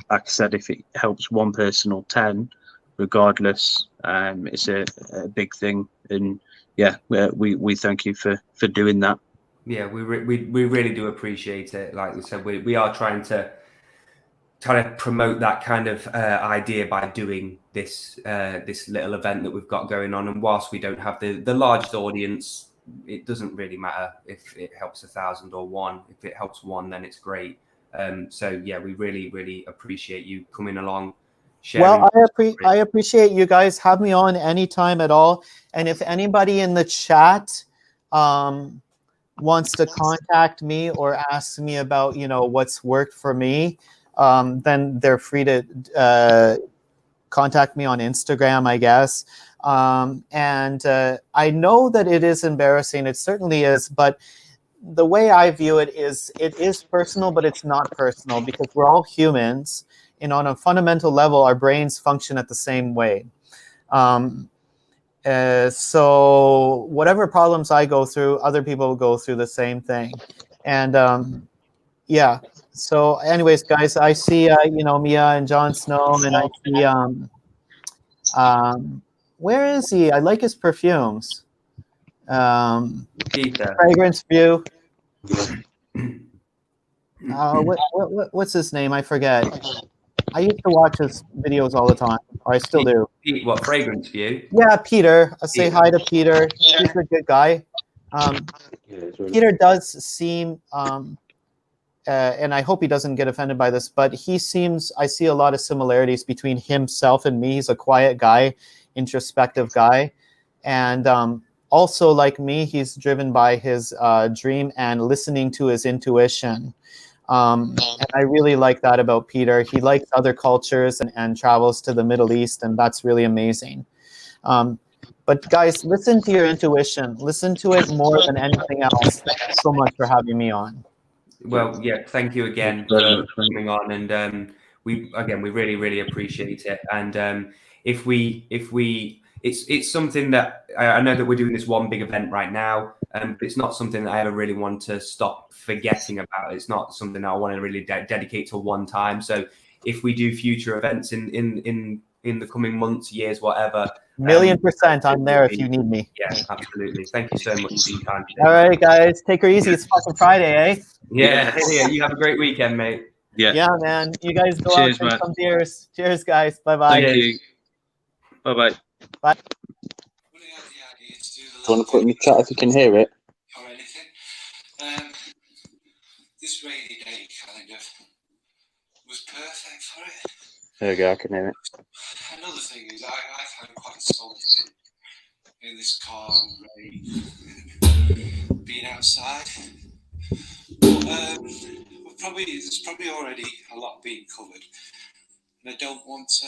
like I said, if it helps one person or 10, regardless, it's a big thing. And yeah, we thank you for doing that. Yeah, we really do appreciate it. Like we said, we are trying to promote that kind of idea by doing this little event that we've got going on. And whilst we don't have the largest audience, it doesn't really matter if it helps 1,000 or 1. If it helps 1, then it's great. So yeah, we really appreciate you coming along, sharing. Well, I appreciate you guys. Have me on anytime at all. And if anybody in the chat wants to contact me or ask me about what's worked for me, then they're free to contact me on Instagram, I guess. And I know that it is embarrassing. It certainly is. But the way I view it is personal, but it's not personal because we're all humans. And on a fundamental level, our brains function at the same way. So whatever problems I go through, other people go through the same thing. And yeah. So anyways, guys, I see, Mia and Jon Snow, and I see, where is he? I like his perfumes. Fragrance View. What's his name? I forget. I used to watch his videos all the time, or I still do. What, Fragrance View? Yeah, Peter. I'll say hi to Peter. He's a good guy. Peter does seem, and I hope he doesn't get offended by this, but I see a lot of similarities between himself and me. He's a quiet guy, introspective guy. And also, like me, he's driven by his dream and listening to his intuition. And I really like that about Peter. He likes other cultures and travels to the Middle East, and that's really amazing. But guys, listen to your intuition. Listen to it more than anything else. Thank you so much for having me on. Well, yeah, thank you again for coming on, and we really appreciate it. And it's something that I know that we're doing this one big event right now, but it's not something that I ever really want to stop forgetting about. It's not something that I want to really dedicate to one time. So if we do future events in the coming months, years, whatever, 1,000,000%, I'm there if you need me. Yeah, absolutely. Thank you so much for your time today. All right, guys, take her easy. It's fucking Friday, eh? Yeah. You have a great weekend, mate. Yeah, man. You guys go out and drink some beers. Cheers, guys. Bye-bye. Thank you. Bye-bye. Bye. When I had the idea to do the Do you want to put in the chat if you can hear it? or anything, this rainy day kind of was perfect for it. There we go, I can hear it. Another thing is I find quite solitude in this calm rain, being outside. But there's probably already a lot being covered, and I don't want to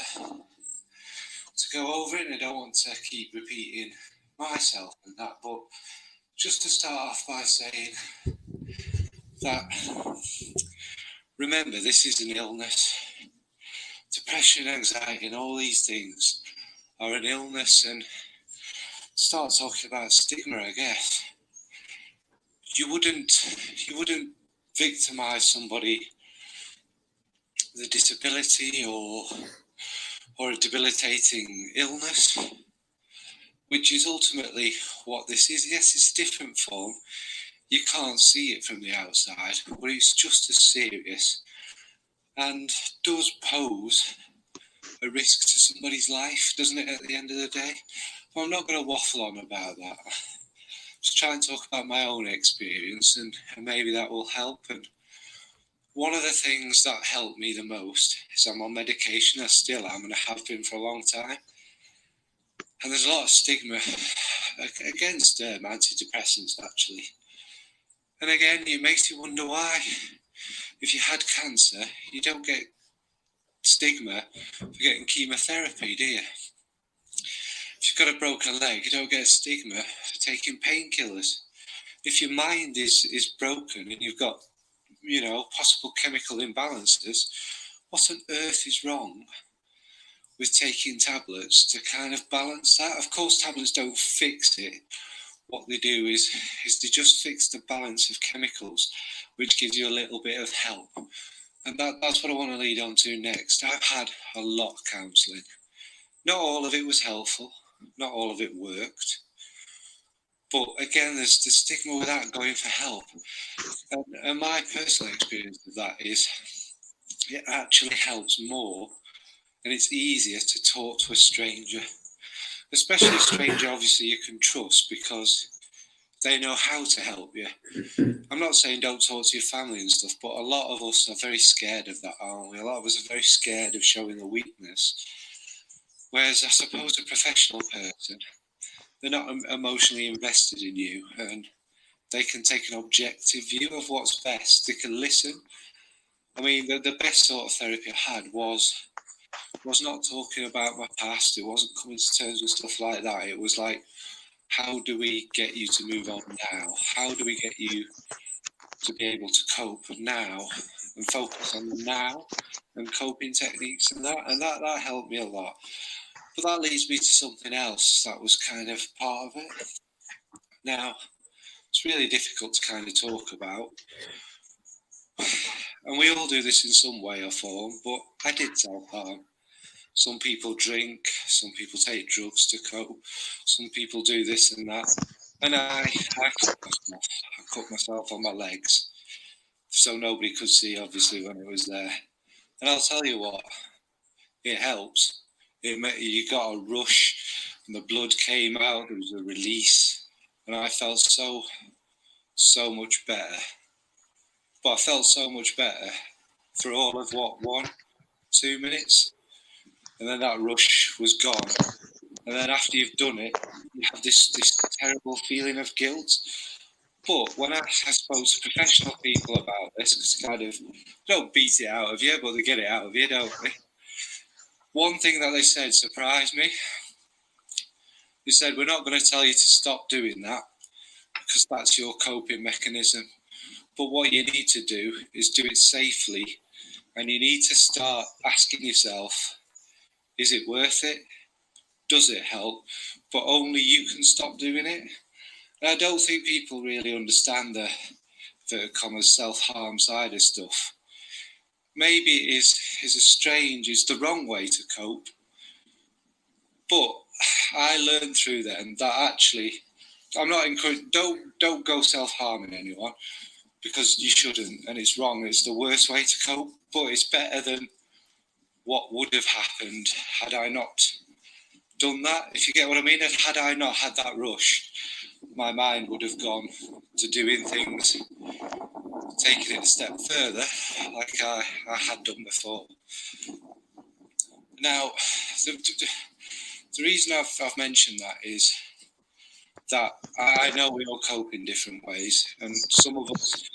go over it, and I don't want to keep repeating myself and that. But just to start off by saying that, remember, this is an illness. Depression, anxiety, and all these things are an illness, and start talking about stigma, I guess. You wouldn't victimize somebody with a disability or a debilitating illness, which is ultimately what this is. Yes, it's a different form. You can't see it from the outside, but it's just as serious and does pose a risk to somebody's life, doesn't it, at the end of the day? Well, I'm not going to waffle on about that. Just try and talk about my own experience, and maybe that will help. And one of the things that helped me the most is I'm on medication. I still am, and I have been for a long time. And there's a lot of stigma against antidepressants, actually. And again, it makes you wonder why. If you had cancer, you don't get stigma for getting chemotherapy, do you? If you've got a broken leg, you don't get a stigma for taking painkillers. If your mind is broken and you've got, possible chemical imbalances, what on earth is wrong with taking tablets to kind of balance that? Of course, tablets don't fix it. What they do is they just fix the balance of chemicals, which gives you a little bit of help. And that's what I want to lead on to next. I've had a lot of counselling. Not all of it was helpful. Not all of it worked. But again, there's the stigma without going for help. And my personal experience of that is it actually helps more, and it's easier to talk to a stranger, especially a stranger obviously you can trust because they know how to help you. I'm not saying don't talk to your family and stuff, but a lot of us are very scared of that, aren't we? A lot of us are very scared of showing a weakness. Whereas I suppose a professional person, they're not emotionally invested in you, and they can take an objective view of what's best. They can listen. I mean, the best sort of therapy I had was not talking about my past. It wasn't coming to terms with stuff like that. It was like, how do we get you to move on now? How do we get you to be able to cope now and focus on the now and coping techniques and that helped me a lot. But that leads me to something else that was kind of part of it. Now, it's really difficult to kind of talk about. And we all do this in some way or form, but I did self-harm. Some people drink, some people take drugs to cope, some people do this and that. And I cut myself on my legs so nobody could see, obviously, when it was there. And I'll tell you what, it helps. You got a rush, and the blood came out, there was a release, and I felt so much better. But I felt so much better for all of 2 minutes, and then that rush was gone. And then after you've done it, you have this terrible feeling of guilt. But when I spoke to professional people about this, it's kind of, they don't beat it out of you, but they get it out of you, don't they? One thing that they said surprised me. They said, we're not going to tell you to stop doing that because that's your coping mechanism. But what you need to do is do it safely, and you need to start asking yourself, is it worth it? Does it help? But only you can stop doing it. And I don't think people really understand the self-harm side of stuff. Maybe it is the wrong way to cope. But I learned through then that actually, I'm not encouraging, don't go self-harming anyone, because you shouldn't, and it's wrong. It's the worst way to cope, but it's better than what would have happened had I not done that, if you get what I mean. And had I not had that rush, my mind would have gone to doing things, taking it a step further, like I had done before. Now, the reason I've mentioned that is that I know we all cope in different ways, and some of us,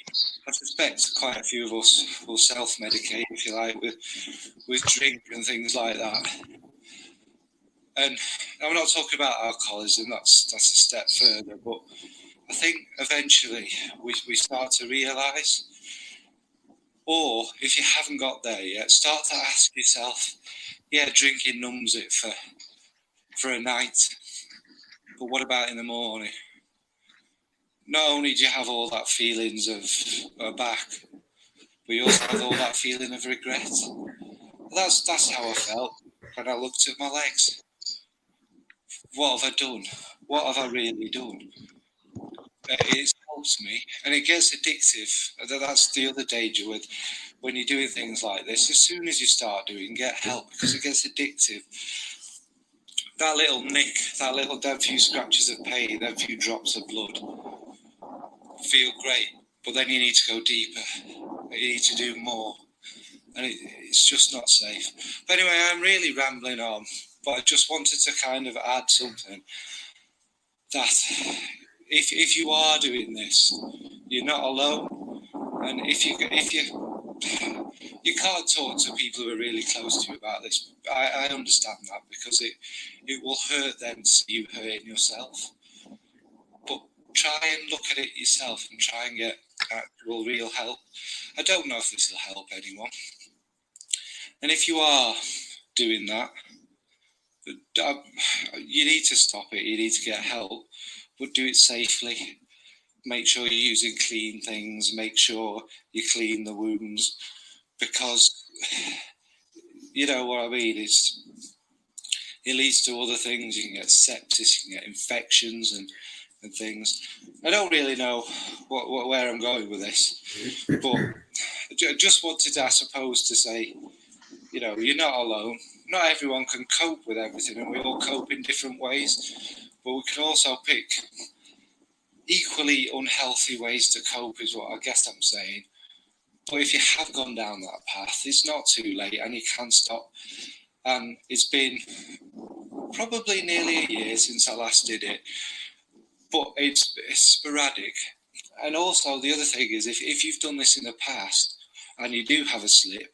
I suspect quite a few of us, will self-medicate, if you like, with drink and things like that. And I'm not talking about alcoholism, that's a step further, but I think eventually we start to realise, or if you haven't got there yet, start to ask yourself, yeah, drinking numbs it for a night, but what about in the morning? Not only do you have all that feelings of back, but you also have all that feeling of regret. That's how I felt when I looked at my legs. What have I done? What have I really done? It's helped me, and it gets addictive. That's the other danger with when you're doing things like this. As soon as you start doing, get help, because it gets addictive. That little nick, them few scratches of pain, them few drops of blood, feel great, but then you need to go deeper. You need to do more, and it's just not safe. But anyway, I'm really rambling on, but I just wanted to kind of add something that if you are doing this, you're not alone, and if you can't talk to people who are really close to you about this, I understand that, because it will hurt them to see you hurting yourself. But try and look at it yourself and try and get actual real help. I don't know if this will help anyone. And if you are doing that, you need to stop it. You need to get help, but do it safely. Make sure you're using clean things. Make sure you clean the wounds, because you know what I mean. It leads to other things. You can get sepsis, you can get infections and things. I don't really know where I'm going with this, but I just wanted, I suppose, to say, you know, you're not alone. Not everyone can cope with everything, and we all cope in different ways, but we can also pick equally unhealthy ways to cope, is what I guess I'm saying. But if you have gone down that path, it's not too late, and you can stop. And it's been probably nearly a year since I last did it, but it's sporadic. And also the other thing is, if you've done this in the past and you do have a slip,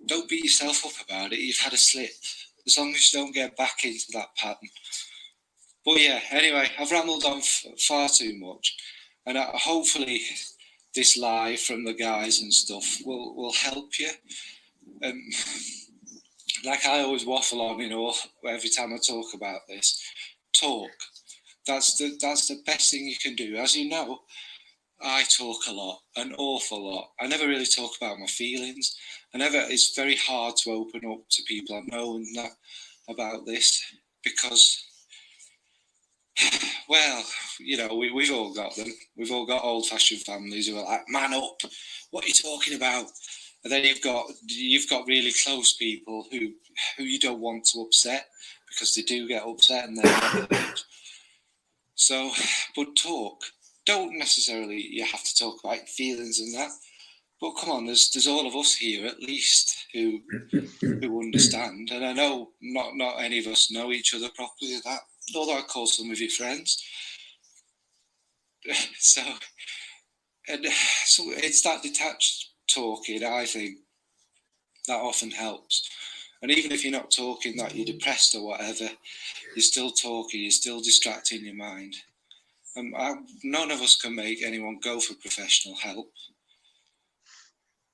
don't beat yourself up about it. You've had a slip, as long as you don't get back into that pattern. But yeah, anyway, I've rambled on far too much, and hopefully this live from the guys and stuff will help you. Like I always waffle on, you know, every time I talk about this. Talk. That's the best thing you can do. As you know, I talk a lot, an awful lot. I never really talk about my feelings. It's very hard to open up to people I know and that about this, because, well, you know, we've all got them. We've all got old-fashioned families who are like, man up, what are you talking about? And then you've got really close people who you don't want to upset, because they do get upset and they're hurt. So, but talk. Don't necessarily you have to talk about feelings and that, but come on, there's all of us here at least who understand. And I know not any of us know each other properly, that, although I call some of your friends. So it's that detached talking, I think, that often helps. And even if you're not talking that you're depressed or whatever, you're still talking, you're still distracting your mind. None of us can make anyone go for professional help,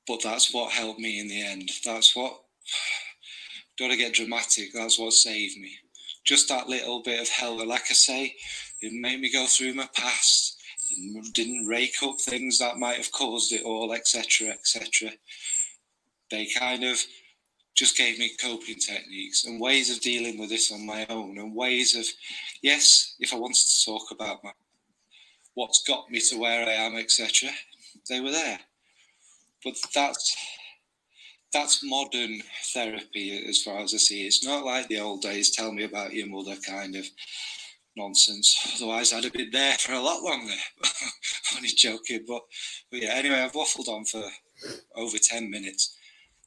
but that's what helped me in the end. That's what, don't want to get dramatic, that's what saved me. Just that little bit of help. Like I say, it made me go through my past, it didn't rake up things that might have caused it all, etc., etc. They kind of just gave me coping techniques and ways of dealing with this on my own, and ways of, yes, if I wanted to talk about what's got me to where I am, etc., they were there. But that's modern therapy as far as I see. It's not like the old days, tell me about your mother kind of nonsense. Otherwise, I'd have been there for a lot longer. Only joking. But yeah, anyway, I've waffled on for over 10 minutes.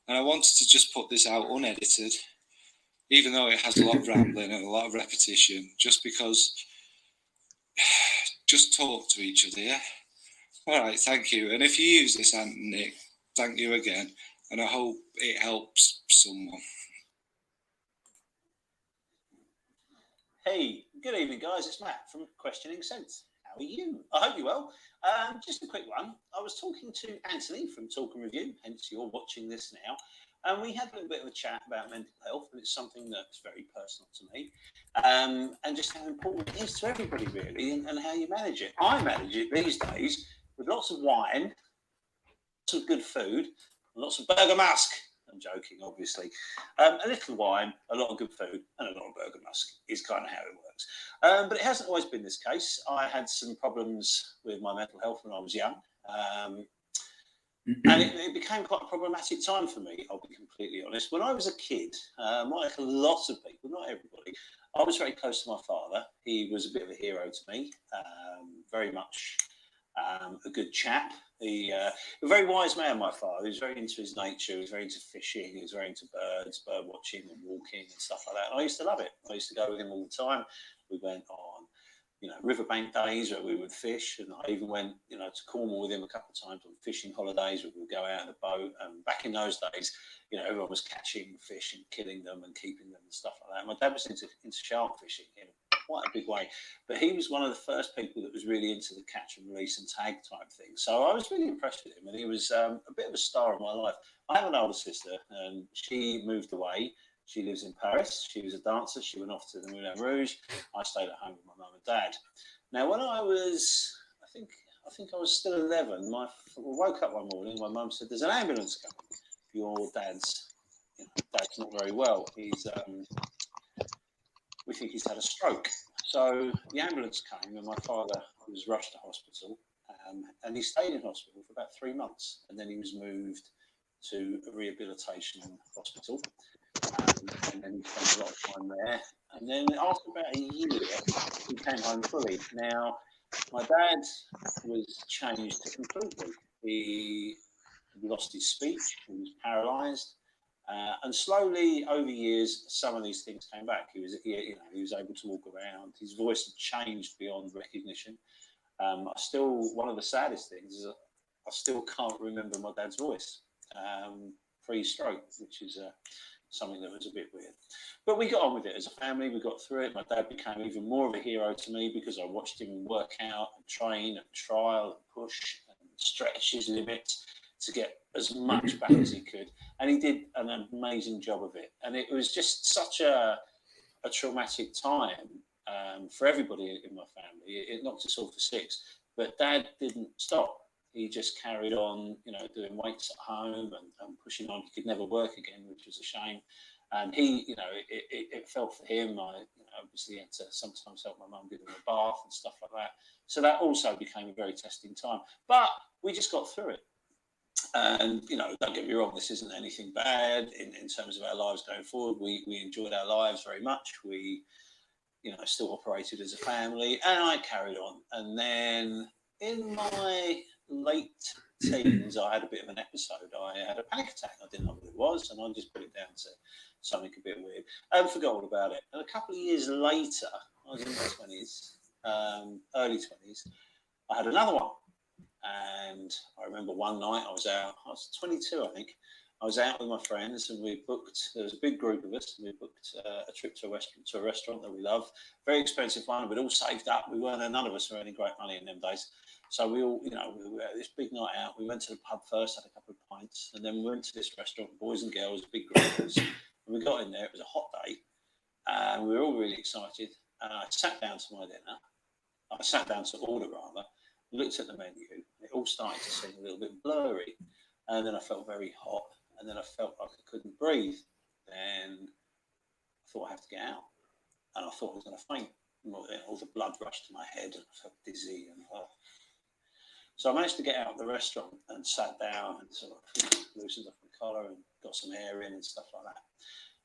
And I wanted to just put this out unedited, even though it has a lot of rambling and a lot of repetition, just because, just talk to each other, yeah? All right, thank you. And if you use this, Ant and Nick, thank you again. And I hope it helps someone. Hey, good evening, guys. It's Matt from Questioning Sense. How are you? I hope you're well. Just a quick one. I was talking to Anthony from Talk and Review, hence you're watching this now, and we had a little bit of a chat about mental health, and it's something that's very personal to me, and just how important it is to everybody, really, and how you manage it. I manage it these days with lots of wine, lots of good food, and lots of burger musk. I'm joking, obviously. A little wine, a lot of good food, and a lot of burger musk is kind of how it works. But it hasn't always been this case. I had some problems with my mental health when I was young. And it became quite a problematic time for me, I'll be completely honest. When I was a kid, like a lot of people, not everybody, I was very close to my father. He was a bit of a hero to me, very much a good chap. A very wise man, my father. He was very into his nature. He was very into fishing. He was very into birds, bird watching and walking and stuff like that. And I used to love it. I used to go with him all the time. We went on, riverbank days where we would fish. And I even went, to Cornwall with him a couple of times on fishing holidays where we would go out in a boat. And back in those days, everyone was catching fish and killing them and keeping them and stuff like that. My dad was into shark fishing in quite a big way, but he was one of the first people that was really into the catch and release and tag type thing. So I was really impressed with him, and he was a bit of a star in my life. I have an older sister, and she moved away. She lives in Paris. She was a dancer. She went off to the Moulin Rouge. I stayed at home with my mum and dad. Now, when I was, I think I was still 11. I woke up one morning. My mum said, "There's an ambulance coming. Your dad's not very well. We think he's had a stroke." So the ambulance came and my father was rushed to hospital, and he stayed in hospital for about 3 months, and then he was moved to a rehabilitation hospital, and then he spent a lot of time there. And then after about a year, he came home fully. Now, my dad was changed completely. He lost his speech, he was paralysed. And slowly over years, some of these things came back. He was able to walk around. His voice had changed beyond recognition. One of the saddest things is I still can't remember my dad's voice pre-stroke, which is something that was a bit weird. But we got on with it as a family. We got through it. My dad became even more of a hero to me because I watched him work out and train and trial and push and stretch his limits to get as much back as he could. And he did an amazing job of it. And it was just such a traumatic time for everybody in my family. It knocked us all for six. But Dad didn't stop. He just carried on, doing weights at home and pushing on. He could never work again, which was a shame. And he, it felt for him. I obviously had to sometimes help my mum give him a bath and stuff like that. So that also became a very testing time. But we just got through it. And, don't get me wrong, this isn't anything bad in terms of our lives going forward. We enjoyed our lives very much. We, still operated as a family, and I carried on. And then in my late teens, I had a bit of an episode. I had a panic attack. I didn't know what it was, and I just put it down to something a bit weird and forgot all about it. And a couple of years later, I was in my 20s, early 20s, I had another one. And I remember one night I was 22, I think. I was out with my friends, and there was a big group of us, and we booked a trip to a restaurant that we love. Very expensive one, we'd all saved up. None of us were earning great money in them days. So we all, we were at this big night out. We went to the pub first, had a couple of pints, and then we went to this restaurant, boys and girls, big group of us. And we got in there, it was a hot day, and we were all really excited. And I sat down to order rather, looked at the menu, and it all started to seem a little bit blurry. And then I felt very hot, and then I felt like I couldn't breathe. Then I thought I have to get out, and I thought I was going to faint. All the blood rushed to my head, and I felt dizzy. So I managed to get out of the restaurant and sat down and sort of loosened up my collar and got some air in and stuff like that.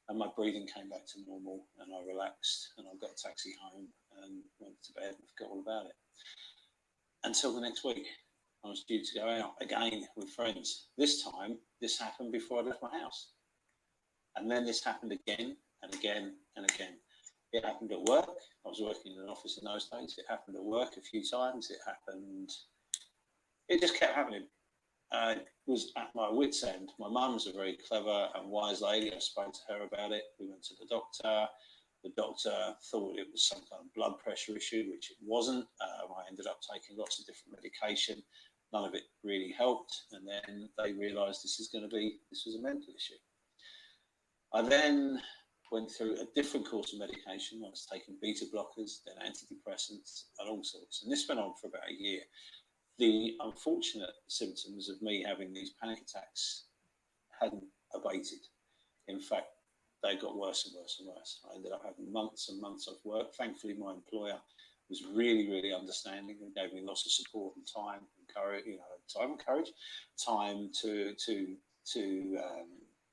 And my breathing came back to normal, and I relaxed, and I got a taxi home and went to bed and forgot all about it. Until the next week, I was due to go out again with friends. This time, this happened before I left my house. And then this happened again and again and again. It happened at work. I was working in an office in those days. It happened at work a few times. It just kept happening. I was at my wit's end. My mum's a very clever and wise lady. I spoke to her about it. We went to the doctor. The doctor thought it was some kind of blood pressure issue, which it wasn't. I ended up taking lots of different medication. None of it really helped. And then they realised this was a mental issue. I then went through a different course of medication. I was taking beta blockers, then antidepressants, and all sorts. And this went on for about a year. The unfortunate symptoms of me having these panic attacks hadn't abated. In fact, they got worse and worse and worse. I ended up having months and months of work. Thankfully, my employer was really, really understanding and gave me lots of support and time and courage, time to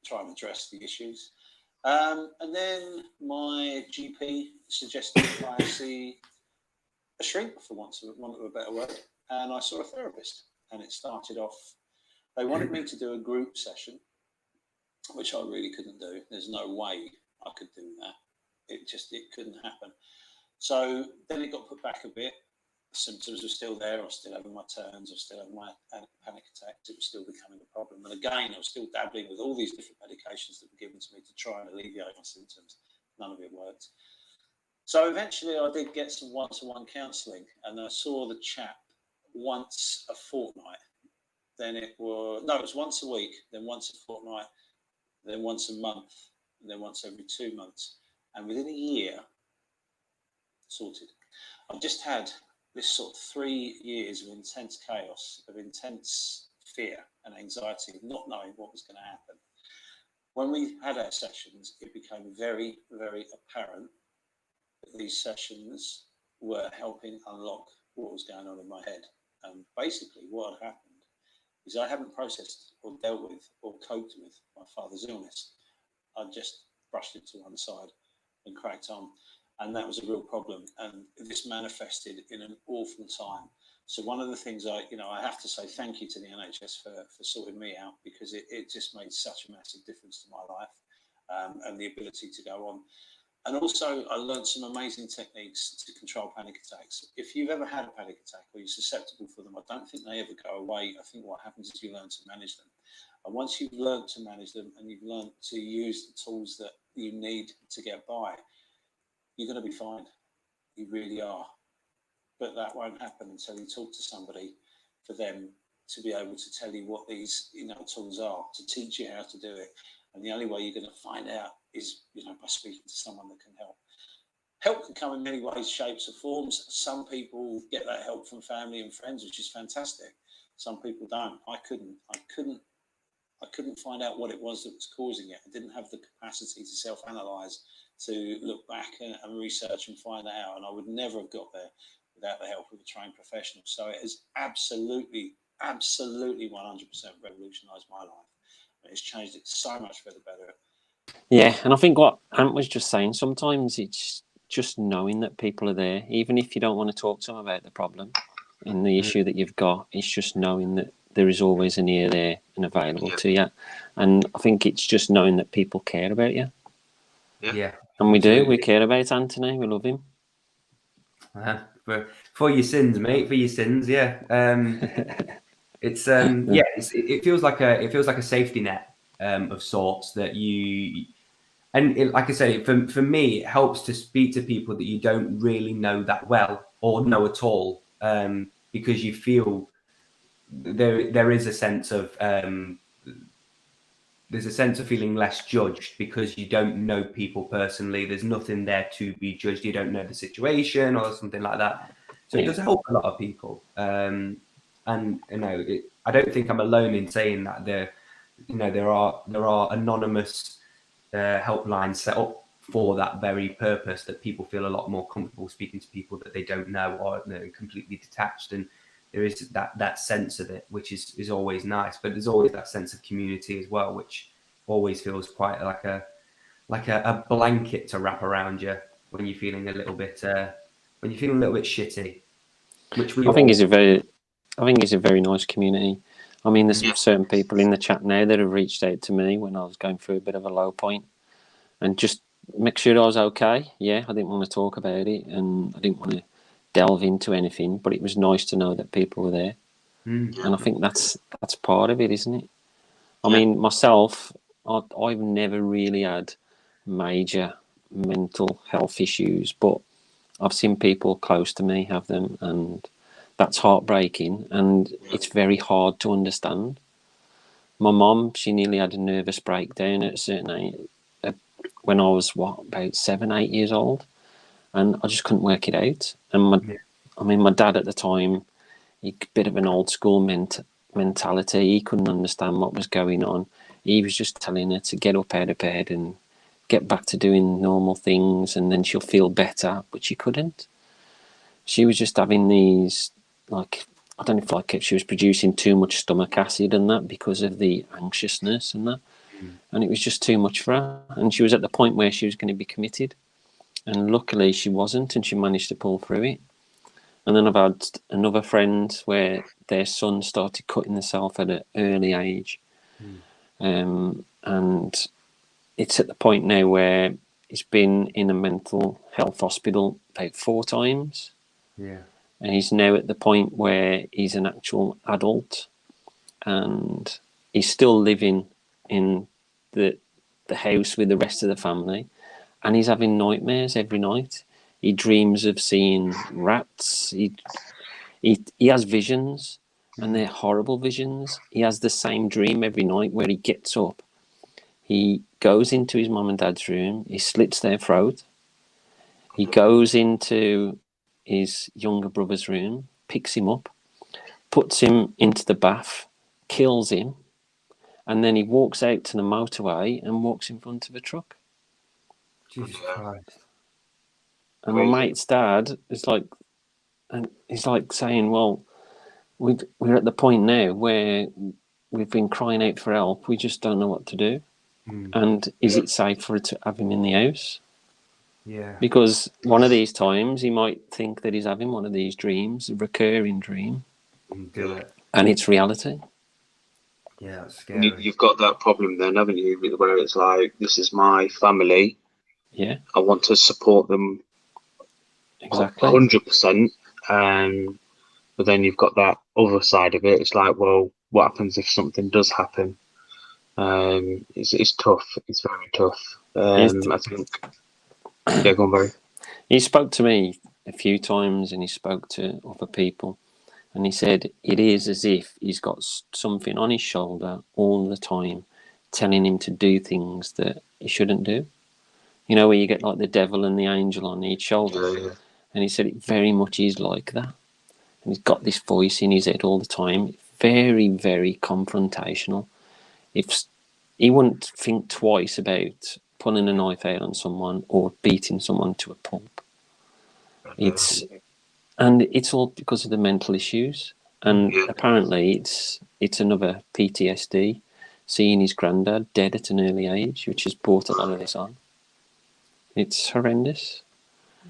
try and address the issues. And then my GP suggested I see a shrink, for want of a better word, and I saw a therapist. And it started off, they wanted me to do a group session, which I really couldn't do. There's no way I could do that. It couldn't happen. So then it got put back a bit. The symptoms were still there. I was still having my turns. I was still having my panic attacks. It was still becoming a problem. And again, I was still dabbling with all these different medications that were given to me to try and alleviate my symptoms. None of it worked. So eventually I did get some one-to-one counselling, and I saw the chap once a fortnight. Then it was once a week, then once a fortnight, then once a month, and then once every 2 months. And within a year, sorted. I've just had this sort of 3 years of intense chaos, of intense fear and anxiety, of not knowing what was going to happen. When we had our sessions, it became very, very apparent that these sessions were helping unlock what was going on in my head. And basically what had happened is I hadn't processed or dealt with or coped with my father's illness. I just brushed it to one side and cracked on. And that was a real problem. And this manifested in an awful time. So one of the things I have to say thank you to the NHS for sorting me out, because it just made such a massive difference to my life and the ability to go on. And also I learned some amazing techniques to control panic attacks. If you've ever had a panic attack or you're susceptible for them, I don't think they ever go away. I think what happens is you learn to manage them. And once you've learned to manage them and you've learned to use the tools that you need to get by, you're going to be fine. You really are. But that won't happen until you talk to somebody for them to be able to tell you what these tools are, to teach you how to do it. And the only way you're going to find out is by speaking to someone that can help. Help can come in many ways, shapes or forms. Some people get that help from family and friends, which is fantastic. Some people don't. I couldn't find out what it was that was causing it. I didn't have the capacity to self-analyze, to look back and research and find that out. And I would never have got there without the help of a trained professional. So it has absolutely 100% revolutionized my life. It's changed it so much for the better. Yeah, and I think what Ant was just saying, sometimes it's just knowing that people are there, even if you don't want to talk to them about the problem and the issue that you've got. It's just knowing that there is always an ear there and available to you. And I think it's just knowing that people care about you. Yeah. And we do. We care about Anthony. We love him. For your sins, mate. For your sins, yeah. It's it feels like a safety net of sorts that you. And like I say, for me, it helps to speak to people that you don't really know that well or know at all, because you feel there is a sense of there's a sense of feeling less judged because you don't know people personally. There's nothing there to be judged. You don't know the situation or something like that. So it does help a lot of people. And I don't think I'm alone in saying that there are anonymous helplines set up for that very purpose, that people feel a lot more comfortable speaking to people that they don't know or they're completely detached. And there is that sense of it, which is always nice, but there's always that sense of community as well, which always feels quite like a blanket to wrap around you when you're feeling a little bit shitty, which we I think all. it's a very nice community. I mean, there's Yeah. certain people in the chat now that have reached out to me when I was going through a bit of a low point, and just make sure I was okay. Yeah, I didn't want to talk about it, and I didn't want to delve into anything, but it was nice to know that people were there. And I think that's part of it, isn't it? I mean, myself, I've never really had major mental health issues, but I've seen people close to me have them, and that's heartbreaking, and it's very hard to understand. My mom, she nearly had a nervous breakdown at a certain age, when I was about 7, 8 years old, and I just couldn't work it out. And my dad at the time, he bit of an old school mentality. He couldn't understand what was going on. He was just telling her to get up out of bed and get back to doing normal things, and then she'll feel better. But she couldn't. She was just having these, like, I don't know if she was producing too much stomach acid and that because of the anxiousness and that. And it was just too much for her. And she was at the point where she was going to be committed. And luckily she wasn't, and she managed to pull through it. And then I've had another friend where their son started cutting himself at an early age. And it's at the point now where he's been in a mental health hospital about 4 times. Yeah. And he's now at the point where he's an actual adult, and he's still living in the house with the rest of the family, and he's having nightmares every night. He dreams of seeing rats. He has visions, and they're horrible visions. He has the same dream every night where he gets up, he goes into his mum and dad's room, he slits their throat, he goes into his younger brother's room, picks him up, puts him into the bath, kills him, and then he walks out to the motorway and walks in front of a truck. Jesus Christ. And my mate's dad is like, and he's like saying, well, we're at the point now where we've been crying out for help. We just don't know what to do. And is it safe for to have him in the house? Yeah. Because one of these times he might think that he's having one of these dreams, a recurring dream, Do it. and it's reality. Yeah, that's scary. You've got that problem then, haven't you? Where it's like, this is my family. Yeah. I want to support them Exactly. 100%. But then you've got that other side of it. It's like, well, what happens if something does happen? It's tough. It's very tough. I think. Yeah, go on, Barry. He spoke to me a few times, and he spoke to other people, and he said it is as if he's got something on his shoulder all the time, telling him to do things that he shouldn't do. You know, where you get like the devil and the angel on each shoulder. Yeah. And he said it very much is like that. And he's got this voice in his head all the time, very, very confrontational. If he wouldn't think twice about pulling a knife out on someone or beating someone to a pulp. It's all because of the mental issues. And apparently it's another PTSD, seeing his granddad dead at an early age, which has brought a lot of this on. It's horrendous.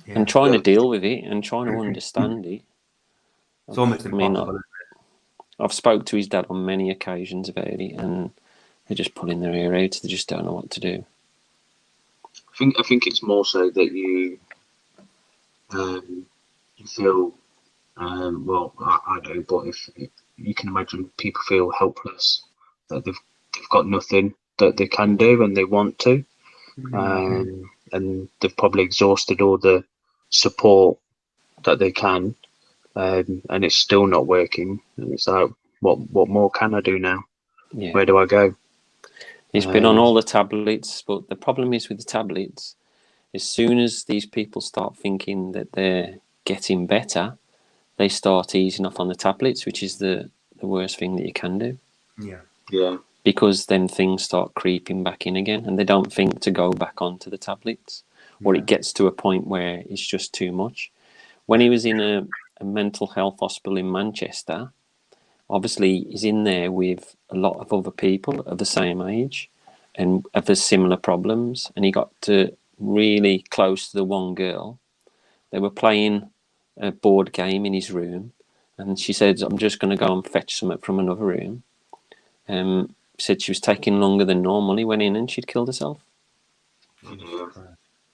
Yeah. And trying to deal with it and trying to understand it. It's almost impossible. I've spoke to his dad on many occasions about it, and they're just pulling their ear out. They just don't know what to do. I think it's more so that you feel, well, I don't, but if you can imagine people feel helpless, that they've got nothing that they can do and they want to, and they've probably exhausted all the support that they can, and it's still not working. And it's like, what more can I do now? Yeah. Where do I go? He's been on all the tablets, but the problem is with the tablets, as soon as these people start thinking that they're getting better, they start easing off on the tablets, which is the worst thing that you can do. Yeah. Because then things start creeping back in again, and they don't think to go back onto the tablets, or it gets to a point where it's just too much. When he was in a mental health hospital in Manchester, obviously he's in there with a lot of other people of the same age, and of the similar problems, and he got to really close to the one girl. They were playing a board game in his room, and she said, "I'm just going to go and fetch something from another room." Said she was taking longer than normal. He went in and she'd killed herself.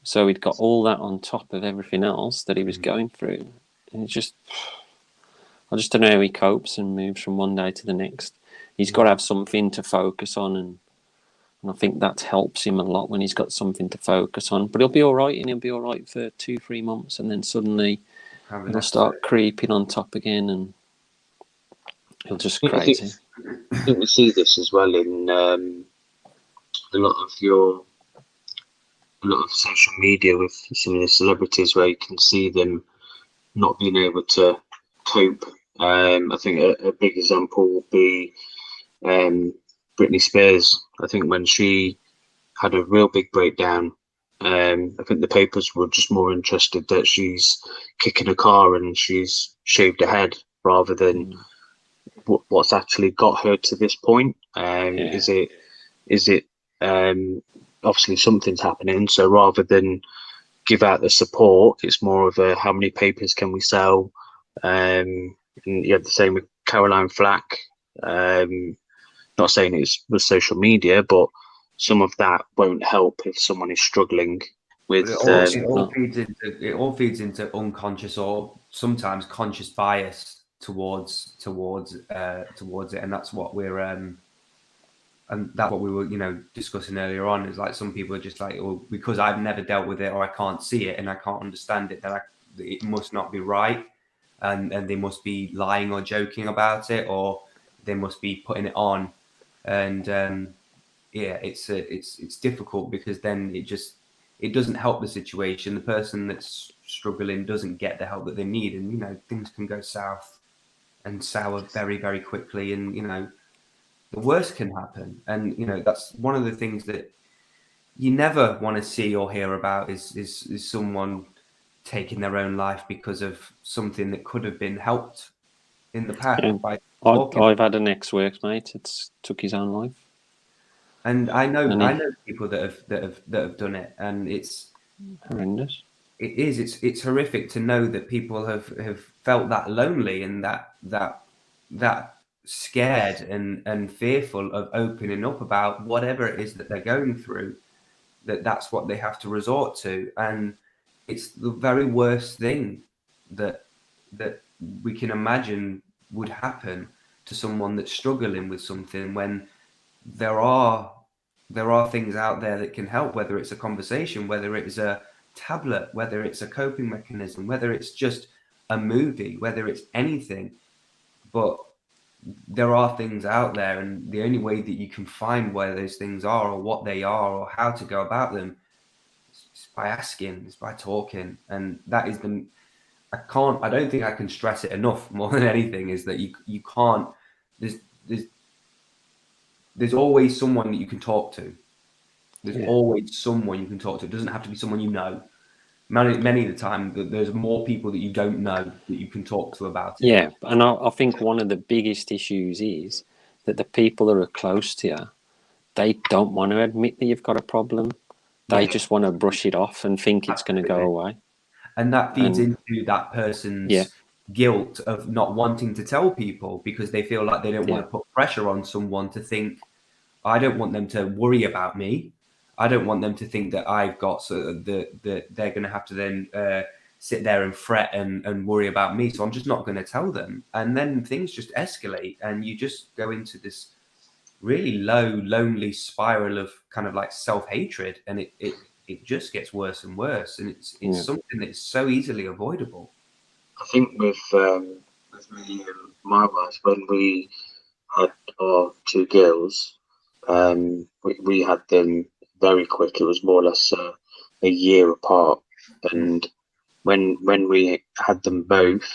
So he'd got all that on top of everything else that he was going through, and it just, I just don't know how he copes and moves from one day to the next. He's got to have something to focus on, and I think that helps him a lot when he's got something to focus on. But he'll be all right, and he'll be all right for 2-3 months, and then suddenly it'll start creeping on top again, and he'll just crazy. I think we see this as well in a lot of social media with some of the celebrities, where you can see them not being able to cope. I think a big example would be Britney Spears. I think when she had a real big breakdown, I think the papers were just more interested that she's kicking a car and she's shaved her head, rather than what's actually got her to this point. Is it obviously something's happening, so rather than give out the support, it's more of a how many papers can we sell. And you have the same with Caroline Flack. Not saying it was social media, but some of that won't help if someone is struggling with. It all feeds into unconscious or sometimes conscious bias towards it, and that's what we're and that's what we were discussing earlier on. Is like some people are just like, oh, because I've never dealt with it or I can't see it and I can't understand it, that it must not be right, and they must be lying or joking about it, or they must be putting it on, and it's difficult, because then it doesn't help the situation. The person that's struggling doesn't get the help that they need, and things can go south and sour very, very quickly, and the worst can happen. And that's one of the things that you never want to see or hear about is someone taking their own life because of something that could have been helped in the past. By I've had an ex-workmate that's took his own life, and I know people that have done it, and it's horrendous. It is. It's horrific to know that people have felt that lonely and that scared and fearful of opening up about whatever it is that they're going through, that's what they have to resort to. And it's the very worst thing that we can imagine would happen to someone that's struggling with something, when there are things out there that can help, whether it's a conversation, whether it's a tablet, whether it's a coping mechanism, whether it's just a movie, whether it's anything. But there are things out there, and the only way that you can find where those things are, or what they are, or how to go about them, is by asking, is by talking. And that is I don't think I can stress it enough, more than anything, is that you can't, there's always someone that you can talk to. There's always someone you can talk to. It doesn't have to be someone you know. Many of the time, there's more people that you don't know that you can talk to about it. Yeah, and I think one of the biggest issues is that the people that are close to you, they don't want to admit that you've got a problem. They just want to brush it off and think it's going to go away. And that feeds into that person's guilt of not wanting to tell people, because they feel like they don't want to put pressure on someone to think, I don't want them to worry about me. I don't want them to think that I've got, so that they're going to have to then sit there and fret and worry about me. So I'm just not going to tell them. And then things just escalate, and you just go into this really low, lonely spiral of kind of like self-hatred. And it just gets worse and worse. And it's something that's so easily avoidable. I think with me and my wife, when we had our two girls, we had them very quick. It was more or less a year apart, and when we had them both,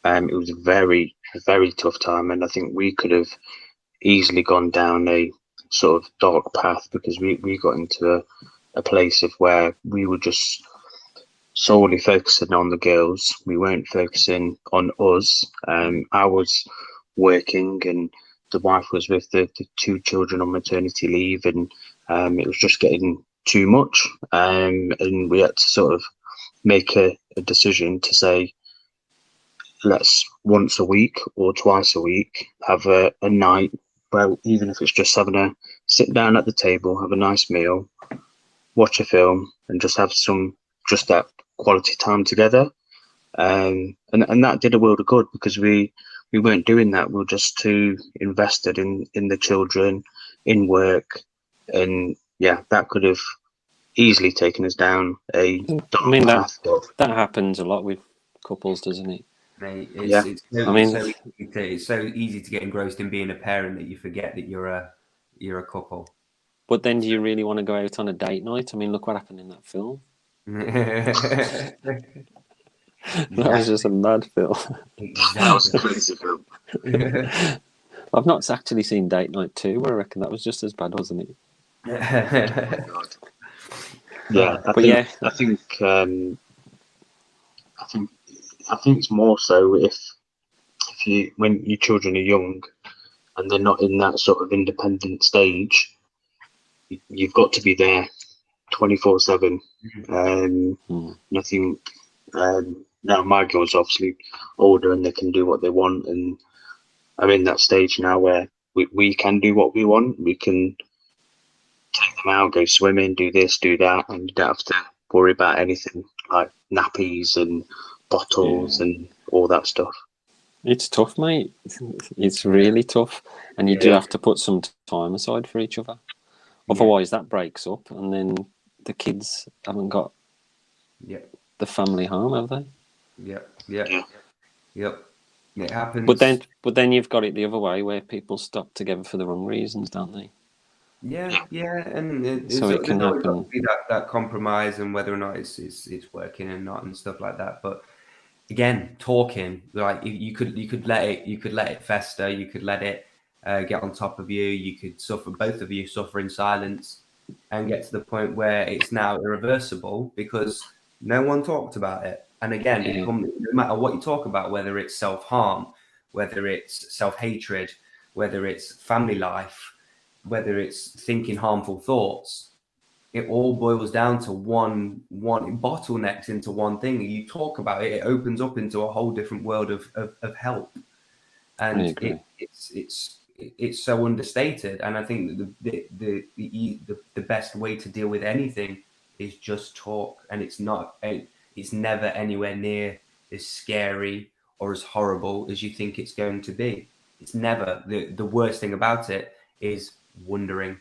it was a very, very tough time, and I think we could have easily gone down a sort of dark path, because we got into a place of where we were just solely focusing on the girls. We weren't focusing on us. I was working, and the wife was with the two children on maternity leave, and It was just getting too much, and we had to sort of make a decision to say, let's once a week or twice a week have a night where, even if it's just having a sit down at the table, have a nice meal, watch a film, and just have just that quality time together. And that did a world of good, because we weren't doing that. We were just too invested in the children, in work, and yeah, that could have easily taken us down a dark path. That happens a lot with couples, doesn't it? Mate, Yeah. it's so easy to get engrossed in being a parent that you forget that you're a couple. But then, do you really want to go out on a date night? I mean, look what happened in that film. That was just a mad film. That was a crazy film. I've not actually seen Date Night 2, where I reckon that was just as bad, wasn't it? Yeah, I think it's more so if when your children are young and they're not in that sort of independent stage, you've got to be there 24/7. And I think now my girls are obviously older and they can do what they want, and I'm in that stage now where we can do what we want. We can take them out, go swimming, do this, do that, and you don't have to worry about anything like nappies and bottles and all that stuff. It's tough, mate. It's really tough, and you do have to put some time aside for each other. Otherwise, that breaks up, and then the kids haven't got the family home, have they? Yep. It happens. But then you've got it the other way, where people stop together for the wrong reasons, don't they? Yeah, and so it can happen. That compromise, and whether or not it's working and not, and stuff like that. But again, talking, like you could let it fester. You could let it get on top of you. You could both of you suffer in silence, and get to the point where it's now irreversible because no one talked about it. And again, no matter what you talk about, whether it's self-harm, whether it's self-hatred, whether it's family life, whether it's thinking harmful thoughts, it all boils down to one bottlenecks into one thing. You talk about it, it opens up into a whole different world of help. And it's so understated. And I think that the best way to deal with anything is just talk. And it's never anywhere near as scary or as horrible as you think it's going to be. It's never. The worst thing about it is wondering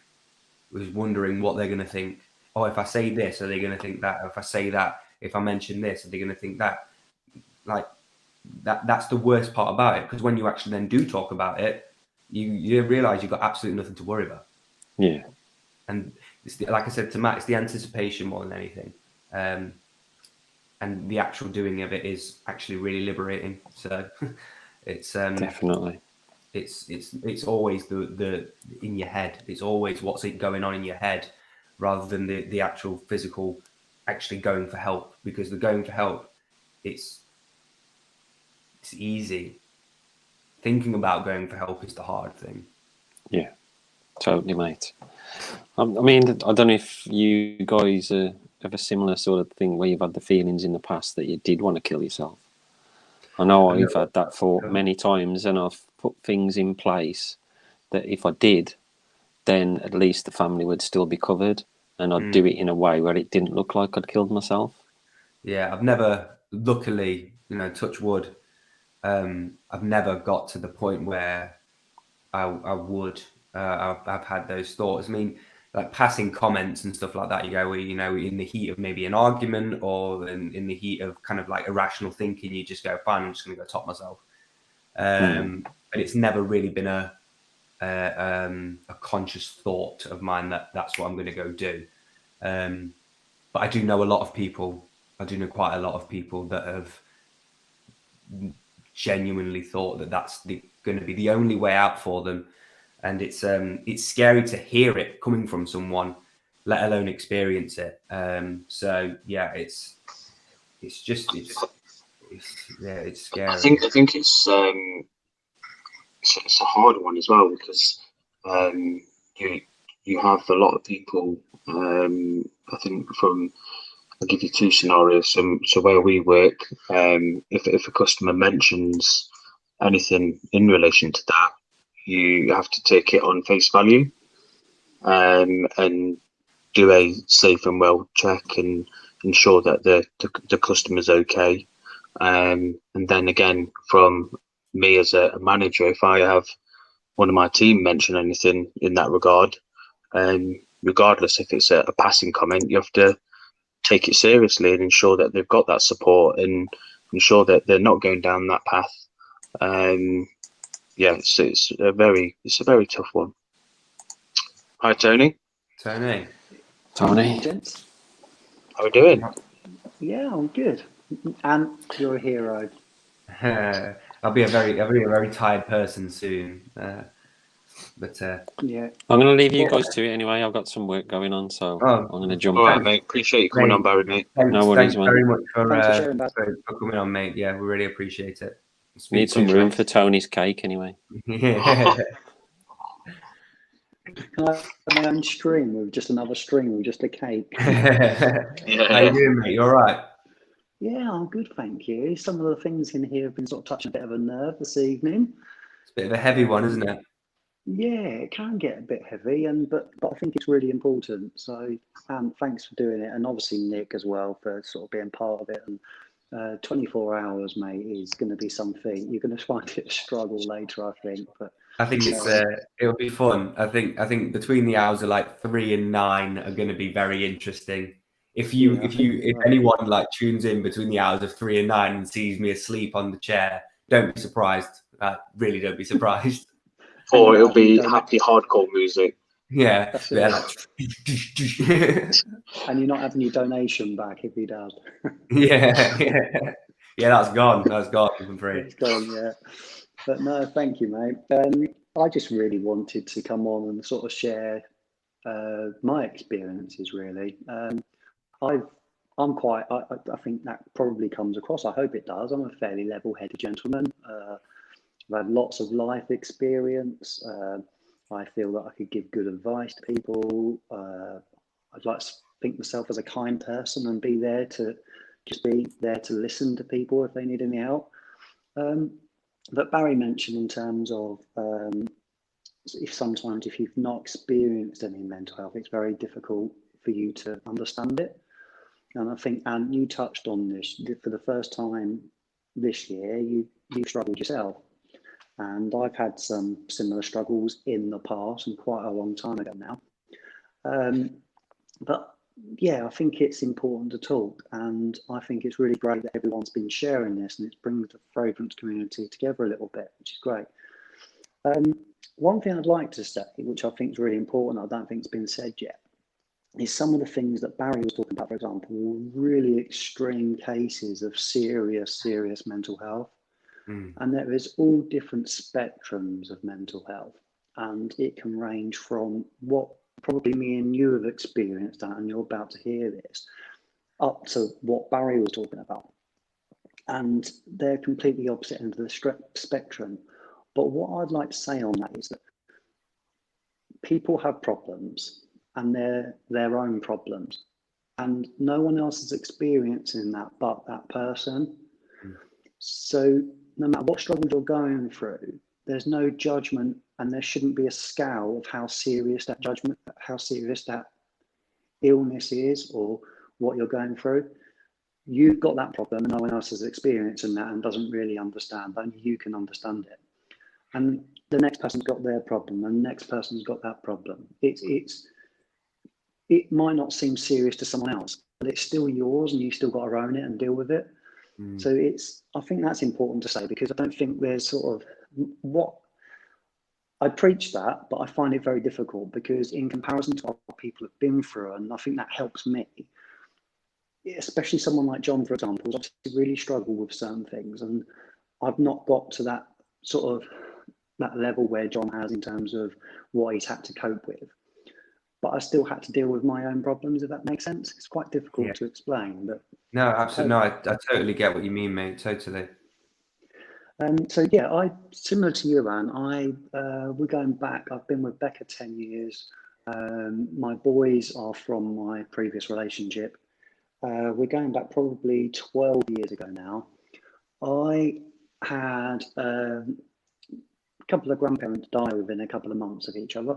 what they're going to think. Oh, if I say this, are they going to think that? If I say that, if I mention this, are they going to think that? Like that's the worst part about it, because when you actually then do talk about it, you realize you've got absolutely nothing to worry about. Yeah. And it's like I said to Matt, it's the anticipation more than anything. And the actual doing of it is actually really liberating. So it's definitely. It's always the in your head. It's always what's going on in your head, rather than the actual physical actually going for help. Because the going for help, it's easy. Thinking about going for help is the hard thing. Yeah, totally, mate. I mean, I don't know if you guys have a similar sort of thing where you've had the feelings in the past that you did want to kill yourself. I know I've had that thought many times, and I've put things in place that if I did, then at least the family would still be covered, and I'd do it in a way where it didn't look like I'd killed myself. Yeah, I've never, luckily, touch wood, I've never got to the point where I would. I've had those thoughts. I mean, like passing comments and stuff like that. You go, where, in the heat of maybe an argument, or in the heat of kind of like irrational thinking, you just go, fine, I'm just going to go top myself. But it's never really been a conscious thought of mine that that's what I'm going to go do. But I do know a lot of people. I do know quite a lot of people that have genuinely thought that that's going to be the only way out for them. And it's scary to hear it coming from someone, let alone experience it. So yeah, it's scary. I think it's a hard one as well, because you you have a lot of people. I think I'll give you two scenarios. So where we work, if a customer mentions anything in relation to that, you have to take it on face value, and do a safe and well check and ensure that the customer's okay. And then again, from me as a manager, if I have one of my team mention anything in that regard, regardless if it's a passing comment, you have to take it seriously and ensure that they've got that support and ensure that they're not going down that path. Yeah, it's a very tough one. Hi, Tony. Tony. Gents. How are we doing? Yeah, I'm good. And you're a hero. I'll be a very tired person soon. But Yeah. I'm going to leave you guys to it anyway. I've got some work going on, so I'm going to jump All right, out. mate. Appreciate you coming on, Barry, mate. No worries, thanks man. very much Thanks for sharing that. for coming on, mate. Yeah, we really appreciate it. Need some room for Tony's cake anyway. Yeah. Can I have my own stream with just another string with just a cake? Yeah. How you doing, mate? You all right? Yeah, I'm good, thank you. Some of the things in here have been sort of touching a bit of a nerve this evening. It's a bit of a heavy one, isn't it? Yeah, it can get a bit heavy, but I think it's really important. So thanks for doing it, and obviously Nick as well for sort of being part of it. And 24 hours, mate, is going to be something. You're going to find it a struggle later, I think. But I think it'll be fun. I think between the hours of like 3 and 9 are going to be very interesting. If anyone like tunes in between the hours of 3 and 9 and sees me asleep on the chair, don't be surprised. Really, don't be surprised. Or it'll be happy hardcore music. Yeah. That's it. And you're not having your donation back if he does. Yeah, that's gone. That's gone. I'm afraid. It's gone, yeah. But no, thank you, mate. I just really wanted to come on and sort of share my experiences, really. I think that probably comes across. I hope it does. I'm a fairly level-headed gentleman. I've had lots of life experience. I feel that I could give good advice to people. I'd like to think myself as a kind person and be there to listen to people if they need any help. But Barry mentioned in terms of if you've not experienced any mental health, it's very difficult for you to understand it. And I think, and you touched on this for the first time this year, you struggled yourself. And I've had some similar struggles in the past and quite a long time ago now. But yeah, I think it's important to talk, and I think it's really great that everyone's been sharing this, and it's bringing the fragrance community together a little bit, which is great. One thing I'd like to say, which I think is really important, I don't think it's been said yet, is some of the things that Barry was talking about, for example, were really extreme cases of serious mental health. And there is all different spectrums of mental health, and it can range from what probably me and you have experienced, and you're about to hear this, up to what Barry was talking about. And they're completely opposite ends of the spectrum. But what I'd like to say on that is that people have problems, and they're their own problems, and no one else is experiencing that but that person. So no matter what struggle you're going through, there's no judgment, and there shouldn't be a scale of how serious that illness is or what you're going through. You've got that problem, and no one else is experiencing that and doesn't really understand. Only you can understand it. And the next person's got their problem, and the next person's got that problem. It might not seem serious to someone else, but it's still yours, and you still got to own it and deal with it. So I think that's important to say, because I don't think there's sort of I preach that, but I find it very difficult, because in comparison to what people have been through, and I think that helps me, especially someone like John, for example, who's obviously really struggled with certain things, and I've not got to that sort of that level where John has in terms of what he's had to cope with. But I still had to deal with my own problems, if that makes sense. It's quite difficult to explain. But no, absolutely. No, I totally get what you mean, mate. Totally. So yeah, similar to you, Anne, we're going back. I've been with Becca 10 years. My boys are from my previous relationship. We're going back probably 12 years ago now. I had a couple of grandparents die within a couple of months of each other,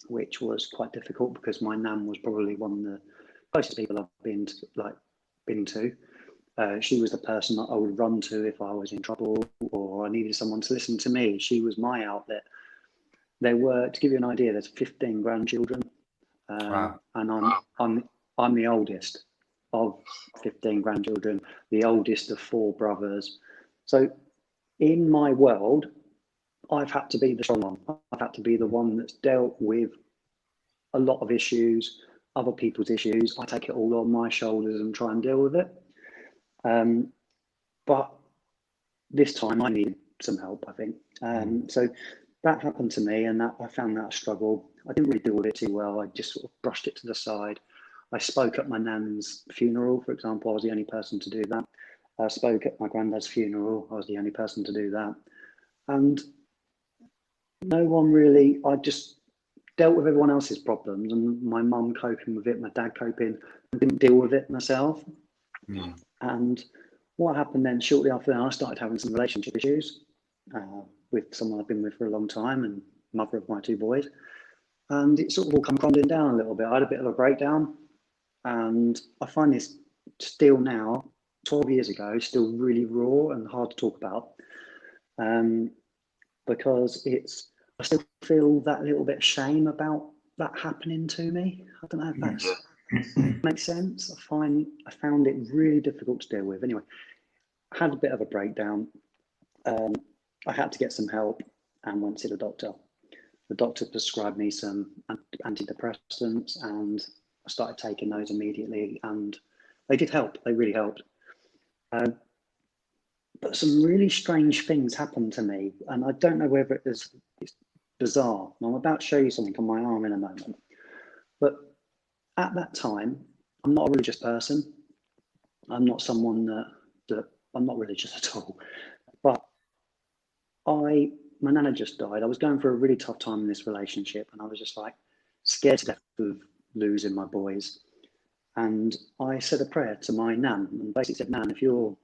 which was quite difficult because my nan was probably one of the closest people I've been to. She was the person that I would run to if I was in trouble or I needed someone to listen to me. She was my outlet. There were, to give you an idea, there's 15 grandchildren, Wow. and I'm the oldest of 15 grandchildren, the oldest of 4 brothers. So in my world, I've had to be the strong one. I've had to be the one that's dealt with a lot of issues, other people's issues. I take it all on my shoulders and try and deal with it. But this time I needed some help, I think. So that happened to me, and that I found that a struggle. I didn't really deal with it too well. I just sort of brushed it to the side. I spoke at my nan's funeral, for example. I was the only person to do that. I spoke at my granddad's funeral. I was the only person to do that. And no one really, I just dealt with everyone else's problems, and my mum coping with it, my dad coping. I didn't deal with it myself. And what happened then, shortly after that, I started having some relationship issues with someone I've been with for a long time and mother of my 2 boys. And it sort of all come crumbling down a little bit. I had a bit of a breakdown, and I find this still now, 12 years ago, still really raw and hard to talk about, because I still feel that little bit of shame about that happening to me. I don't know if that makes sense. I found it really difficult to deal with. Anyway, I had a bit of a breakdown. I had to get some help and went to the doctor. The doctor prescribed me some antidepressants, and I started taking those immediately, and they did help. They really helped. But some really strange things happened to me, and I don't know whether it's bizarre. I'm about to show you something on my arm in a moment. But at that time, I'm not a religious person. I'm not someone that I'm not religious at all. But my nana just died. I was going through a really tough time in this relationship, and I was just like scared to death of losing my boys. And I said a prayer to my nan and basically said, "Nan, if you're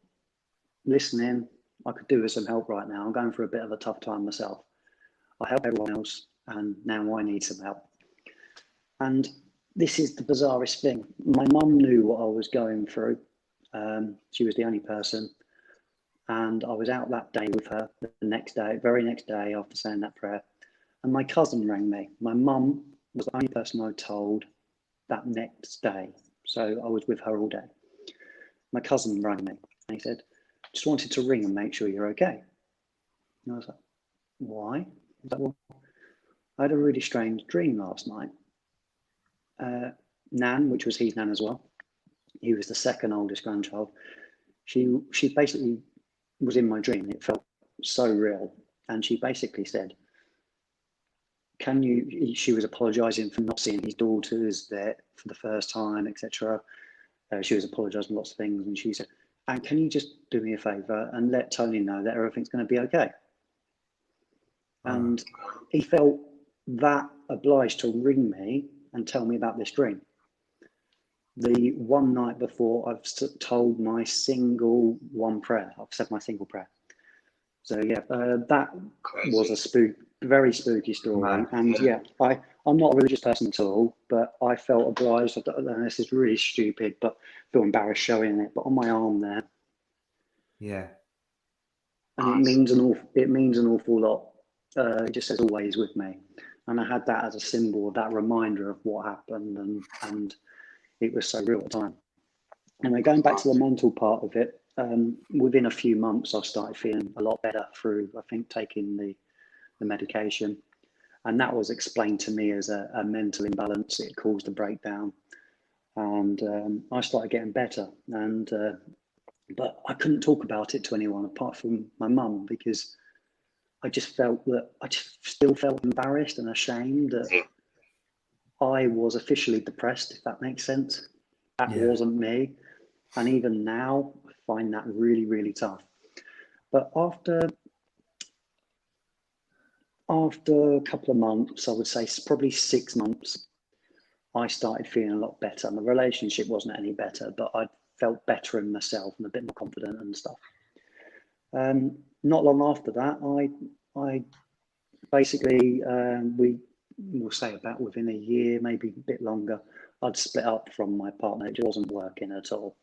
listening, I could do with some help right now. I'm going through a bit of a tough time myself. I help everyone else, and now I need some help." And this is the bizarrest thing. My mum knew what I was going through. She was the only person. And I was out that day with her, the very next day after saying that prayer. And my cousin rang me. My mum was the only person I told that next day. So I was with her all day. My cousin rang me and he said, "Just wanted to ring and make sure you're okay." And I was like, "Why?" I was like, "Well, I had a really strange dream last night." Nan, which was his nan as well, he was the second oldest grandchild. She basically was in my dream. It felt so real. And she basically said, she was apologizing for not seeing his daughters there for the first time, etc. She was apologizing for lots of things. And she said, "And can you just do me a favor and let Tony know that everything's going to be okay?" And he felt that obliged to ring me and tell me about this dream. The one night before, I've told my single one prayer. I've said my single prayer. So yeah, that was a very spooky story. And yeah, I'm not a religious person at all, but I felt obliged. This is really stupid, but I feel embarrassed showing it. But on my arm there, yeah, and it means an awful lot. It just says "always with me," and I had that as a symbol, that reminder of what happened, and it was so real at the time. Anyway, going back to the mental part of it, within a few months, I started feeling a lot better through, I think, taking the medication. And that was explained to me as a mental imbalance. It caused a breakdown. And I started getting better. But I couldn't talk about it to anyone apart from my mum, because I just still felt embarrassed and ashamed that I was officially depressed, if that makes sense. That wasn't me. And even now, I find that really, really tough. But after after a couple of months, I would say probably 6 months, I started feeling a lot better. My relationship wasn't any better, but I felt better in myself and a bit more confident and stuff. Not long after that, I basically, we'll say about within a year, maybe a bit longer, I'd split up from my partner. It wasn't working at all.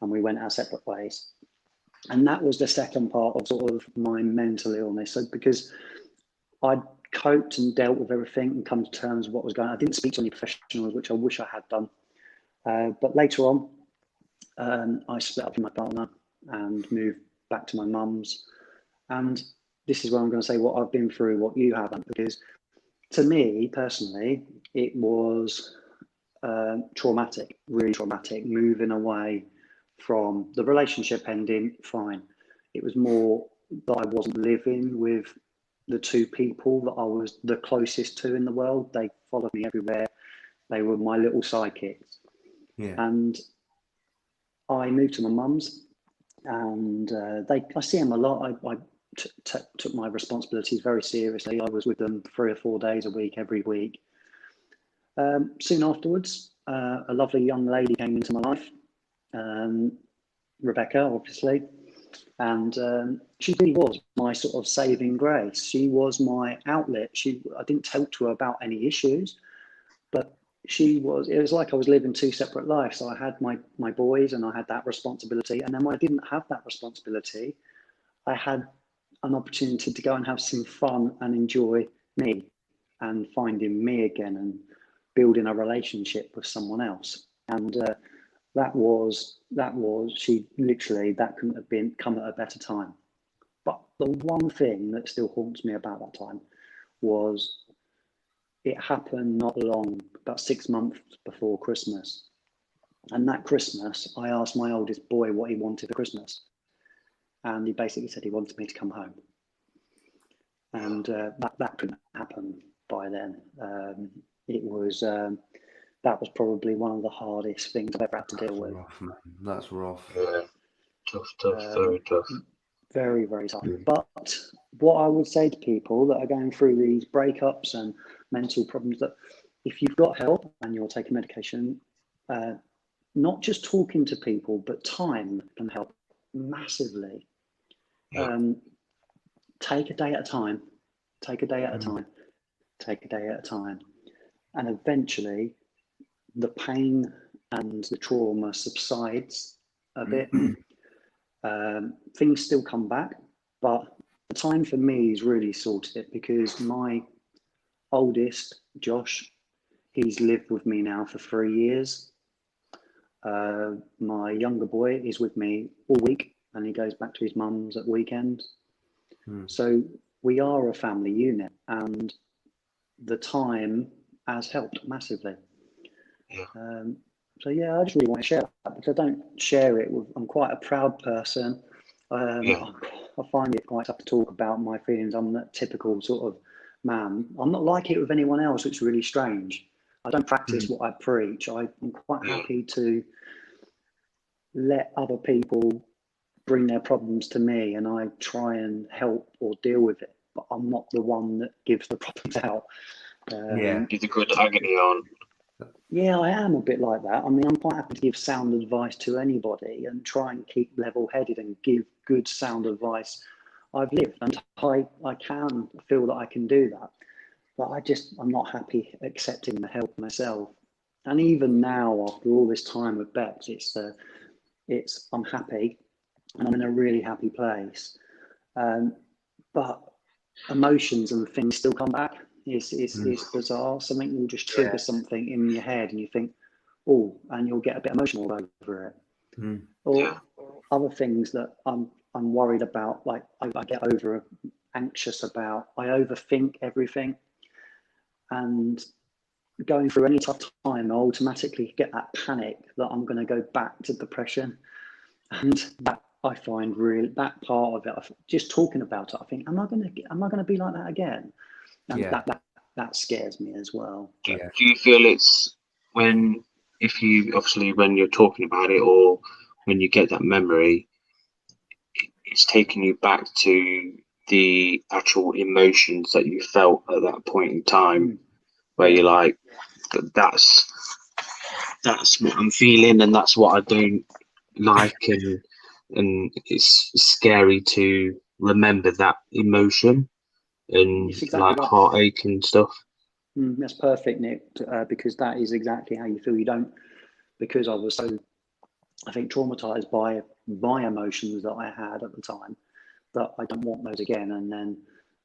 And we went our separate ways. And that was the second part of sort of my mental illness. So because I'd coped and dealt with everything and come to terms with what was going on, I didn't speak to any professionals, which I wish I had done. But later on, I split up from my partner and moved back to my mum's. And this is where I'm going to say what I've been through, what you haven't, because to me personally, it was traumatic, really traumatic, moving away from the relationship ending, fine. It was more that I wasn't living with the two people that I was the closest to in the world. They followed me everywhere. They were my little sidekicks. Yeah. And I moved to my mum's, and I see them a lot. I took my responsibilities very seriously. I was with them 3 or 4 days a week, every week. Soon afterwards, a lovely young lady came into my life, Rebecca, obviously, and she really was my sort of saving grace. She was my outlet. I didn't talk to her about any issues, but it was like I was living 2 separate lives. So I had my boys, and I had that responsibility, and then when I didn't have that responsibility, I had an opportunity to go and have some fun and enjoy me and finding me again and building a relationship with someone else. And that couldn't have come at a better time. But the one thing that still haunts me about that time was it happened not long, about 6 months before Christmas. And that Christmas, I asked my oldest boy what he wanted for Christmas. And he basically said he wanted me to come home. And that couldn't happen by then. That was probably one of the hardest things I've ever had to deal with. Rough, man. That's rough. Yeah, tough, very tough. Very, very tough. But what I would say to people that are going through these breakups and mental problems, that if you've got help and you're taking medication, not just talking to people, but time can help massively. Yeah. Take a day at a time. Take a day at a time. Take a day at a time. And eventually, the pain and the trauma subsides a bit. Things still come back, but the time for me is really sorted it, because my oldest, Josh, he's lived with me now for 3 years. My younger boy is with me all week, and he goes back to his mum's at weekends. So we are a family unit, and the time has helped massively. Yeah. So yeah, I just really want to share that, because I don't share it with. I'm quite a proud person. I find it quite tough to talk about my feelings. I'm that typical sort of man. I'm not like it with anyone else, which is really strange. I don't practice what I preach. I'm quite happy to let other people bring their problems to me, and I try and help or deal with it. But I'm not the one that gives the problems out. Give the good agony on. Yeah, I am a bit like that. I mean, I'm quite happy to give sound advice to anybody and try and keep level-headed and give good sound advice. I've lived, and I can feel that I can do that. But I'm not happy accepting the help myself. And even now, after all this time with Bex, I'm happy, and I'm in a really happy place. But emotions and things still come back. It's bizarre. Something will just trigger something in your head, and you think, oh, and you'll get a bit emotional over it. Or other things that I'm worried about, like I get anxious about. I overthink everything, and going through any tough time, I automatically get that panic that I'm going to go back to depression. And that I find really, that part of it, just talking about it, I think, am I going to be like that again? And that scares me as well. Do you feel it's when you're talking about it, or when you get that memory, it's taking you back to the actual emotions that you felt at that point in time, where you're like, that's what I'm feeling, and that's what I don't like, and it's scary to remember that emotion and It's exactly like right. heartache and stuff. That's perfect, Nick, because that is exactly how you feel. You don't, because I was so, I think, traumatized by my emotions that I had at the time, that I don't want those again. And then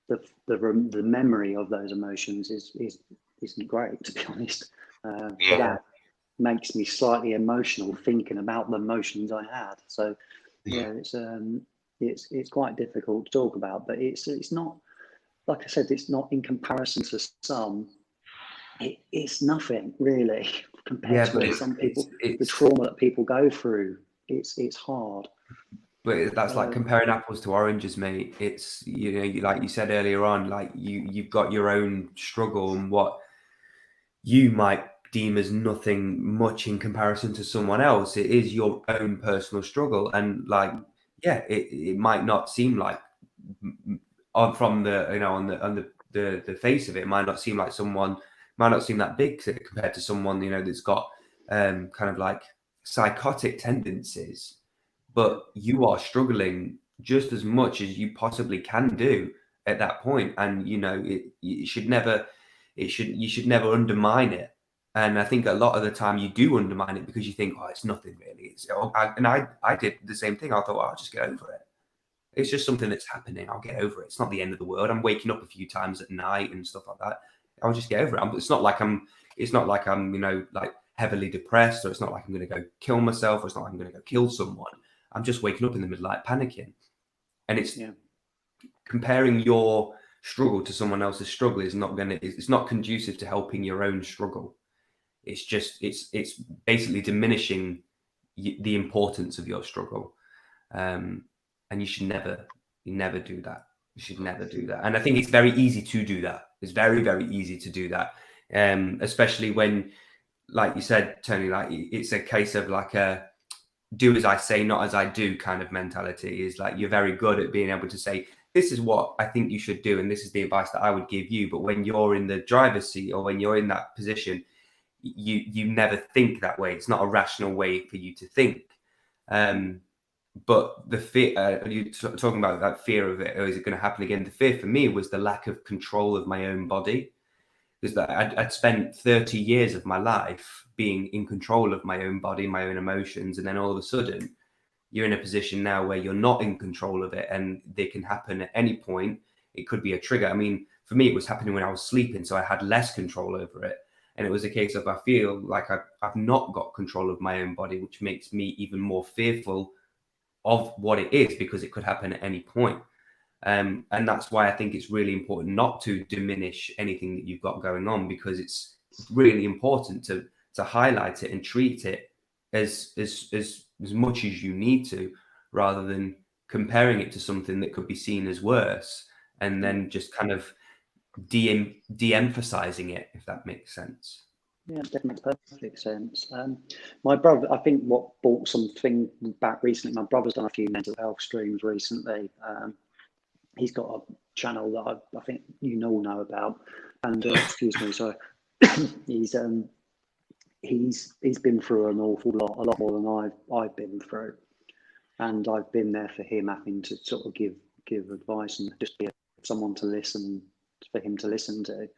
the memory of those emotions isn't great, to be honest. That makes me slightly emotional thinking about the emotions I had. So yeah, it's quite difficult to talk about, but it's not, like I said, it's not in comparison to some. It's nothing really compared to but what some people, the it's trauma that people go through. It's hard. but that's like comparing apples to oranges, mate. It's, you know, like you said earlier on, like you've got your own struggle and what you might deem as nothing much in comparison to someone else. It is your own personal struggle, and like, yeah, it might not seem like from the, you know, on the face of it, it might not seem like someone might not seem that big compared to someone, you know, that's got kind of like psychotic tendencies, but you are struggling just as much as you possibly can do at that point. And you know, you should never undermine it. And I think a lot of the time you do undermine it because you think, oh, it's nothing really. I did the same thing. I thought, well, I'll just get over it. It's just something that's happening. I'll get over it. It's not the end of the world. I'm waking up a few times at night and stuff like that. I'll just get over it. It's not like I'm, you know, like heavily depressed, or it's not like I'm going to go kill myself, or it's not like I'm going to go kill someone. I'm just waking up in the middle of the night panicking. And it's comparing your struggle to someone else's struggle is not going to, it's not conducive to helping your own struggle. It's just, it's basically diminishing the importance of your struggle. And you should never do that. You should never do that. And I think it's very easy to do that. It's very, very easy to do that. Especially when, like you said, Tony, like it's a case of like a do as I say, not as I do kind of mentality. Is like, you're very good at being able to say, this is what I think you should do, and this is the advice that I would give you. But when you're in the driver's seat, or when you're in that position, you never think that way. It's not a rational way for you to think. But the fear, you talking about that fear of it, or is it going to happen again? The fear for me was the lack of control of my own body, because that I'd spent 30 years of my life being in control of my own body, my own emotions, and then all of a sudden you're in a position now where you're not in control of it, and they can happen at any point. It could be a trigger. I mean, for me, it was happening when I was sleeping, so I had less control over it. And it was a case of, I feel like I've not got control of my own body, which makes me even more fearful of what it is, because it could happen at any point. And that's why I think it's really important not to diminish anything that you've got going on, because it's really important to highlight it and treat it as much as you need to, rather than comparing it to something that could be seen as worse, and then just kind of de-emphasizing it, if that makes sense. Yeah, that makes perfect sense. My brother, I think what brought something back recently, my brother's done a few mental health streams recently. He's got a channel that I think you all know about, and excuse me, sorry. he's been through an awful lot, a lot more than I've been through, and I've been there for him, having to sort of give advice and just be someone to listen, for him to listen to.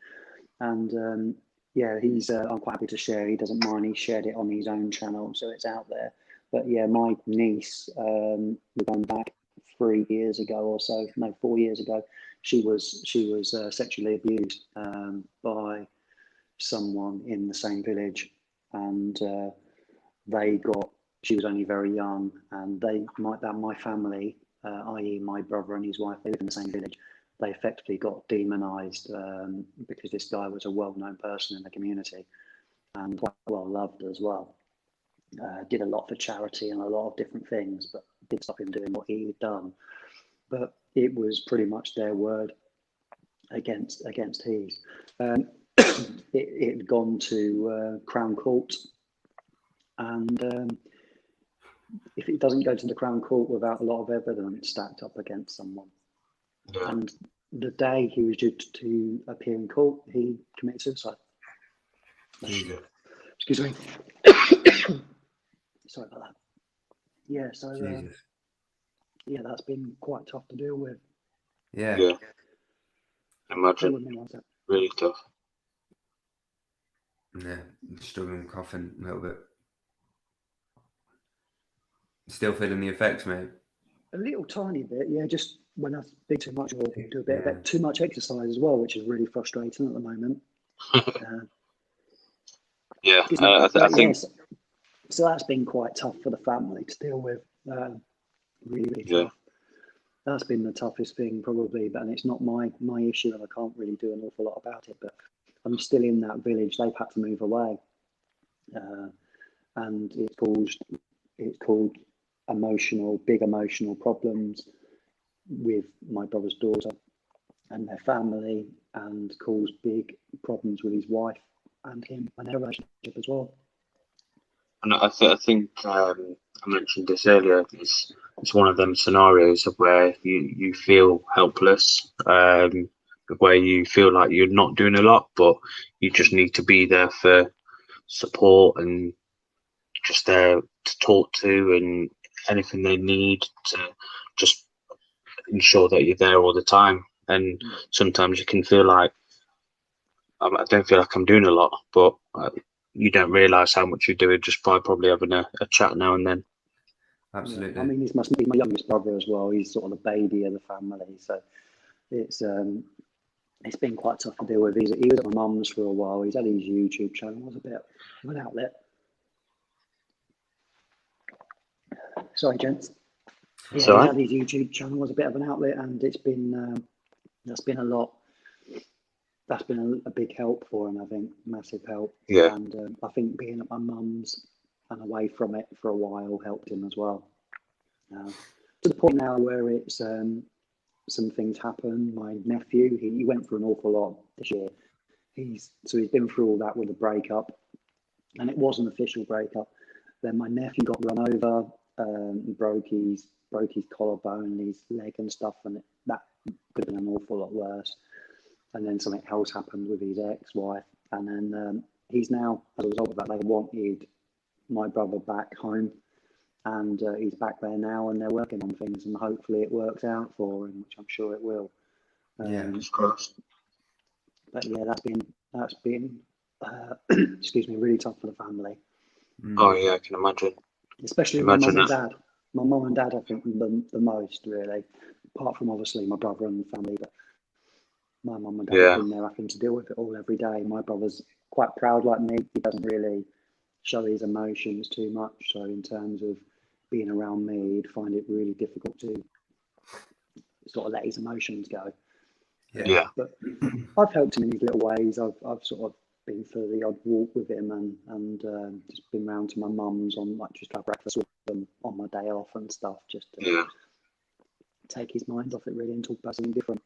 And yeah, he's I'm quite happy to share. He doesn't mind. He shared it on his own channel, so it's out there. But yeah, my niece, we're going back 3 years ago or so, no, 4 years ago. She was sexually abused by someone in the same village, and she was only very young, and my family, i.e. my brother and his wife, they live in the same village. They effectively got demonized because this guy was a well-known person in the community and quite well loved as well. Did a lot for charity and a lot of different things, but did stop him doing what he had done. But it was pretty much their word against his. It had gone to Crown Court, and if it doesn't go to the Crown Court without a lot of evidence stacked up against someone, Yeah. And the day he was due to appear in court, he committed suicide. Jesus. Excuse me. Sorry about that. Yeah, so Jesus. yeah, that's been quite tough to deal with. Yeah. Yeah. Bear Imagine. with me one sec. Really tough. Yeah. I'm struggling, coughing a little bit. Still feeling the effects, mate. A little tiny bit, yeah. Just when I speak too much or do a bit Yeah. of too much exercise as well, which is really frustrating at the moment. Yeah. Excuse me, I but think. yes, so that's been quite tough for the family to deal with. Really Yeah. tough. That's been the toughest thing probably, but and it's not my issue, and I can't really do an awful lot about it. But I'm still in that village. They've had to move away, and it's caused big emotional problems with my brother's daughter and their family, and caused big problems with his wife and him and their relationship as well. And I think I mentioned this earlier. It's one of them scenarios of where you feel helpless, where you feel like you're not doing a lot, but you just need to be there for support and just there to talk to, and anything they need to just ensure that you're there all the time. And sometimes you can feel like I don't feel like I'm doing a lot, but you don't realise how much you're doing just by probably having a chat now and then. Absolutely. Yeah, I mean, this must be my youngest brother as well. He's sort of the baby of the family, so it's been quite tough to deal with. He was at my mum's for a while. He's had his YouTube channel. It was a bit of an outlet. Sorry, gents. Yeah, So he's had his YouTube channel was a bit of an outlet, and it's been that's been a lot. That's been a big help for him, I think, massive help. Yeah. And I think being at my mum's and away from it for a while helped him as well. To the point now where it's some things happen. My nephew, he went through an awful lot this year. He's been through all that with a breakup, and it was an official breakup. Then my nephew got run over, broke his collarbone, his leg and stuff, and that could have been an awful lot worse. And then something else happened with his ex-wife, and then he's now, as a result of that, they wanted my brother back home, and he's back there now, and they're working on things, and hopefully it works out for him, which I'm sure it will. Yeah. Of course. But yeah, that's been excuse me, really tough for the family. Oh yeah, I can imagine. Especially my mum and dad. My mum and dad, I think, the most really, apart from obviously my brother and the family. But my mum and dad have been there having to deal with it all every day. My brother's quite proud like me. He doesn't really show his emotions too much. So in terms of being around me, he'd find it really difficult to sort of let his emotions go. Yeah. But I've helped him in his little ways. I've sort of been for the odd walk with him, and just been round to my mum's on, like, just have breakfast with them on my day off and stuff, just to take his mind off it really and talk about something different.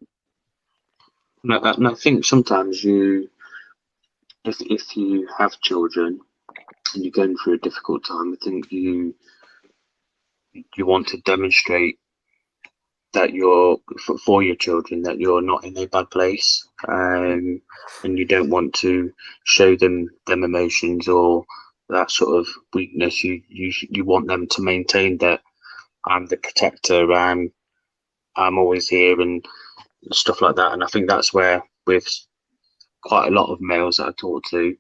And I think sometimes if you have children and you're going through a difficult time, I think you want to demonstrate that you're for your children, that you're not in a bad place, and you don't want to show them emotions or that sort of weakness. You want them to maintain that I'm the protector, I'm always here and stuff like that. And I think that's where with quite a lot of males that I talk to,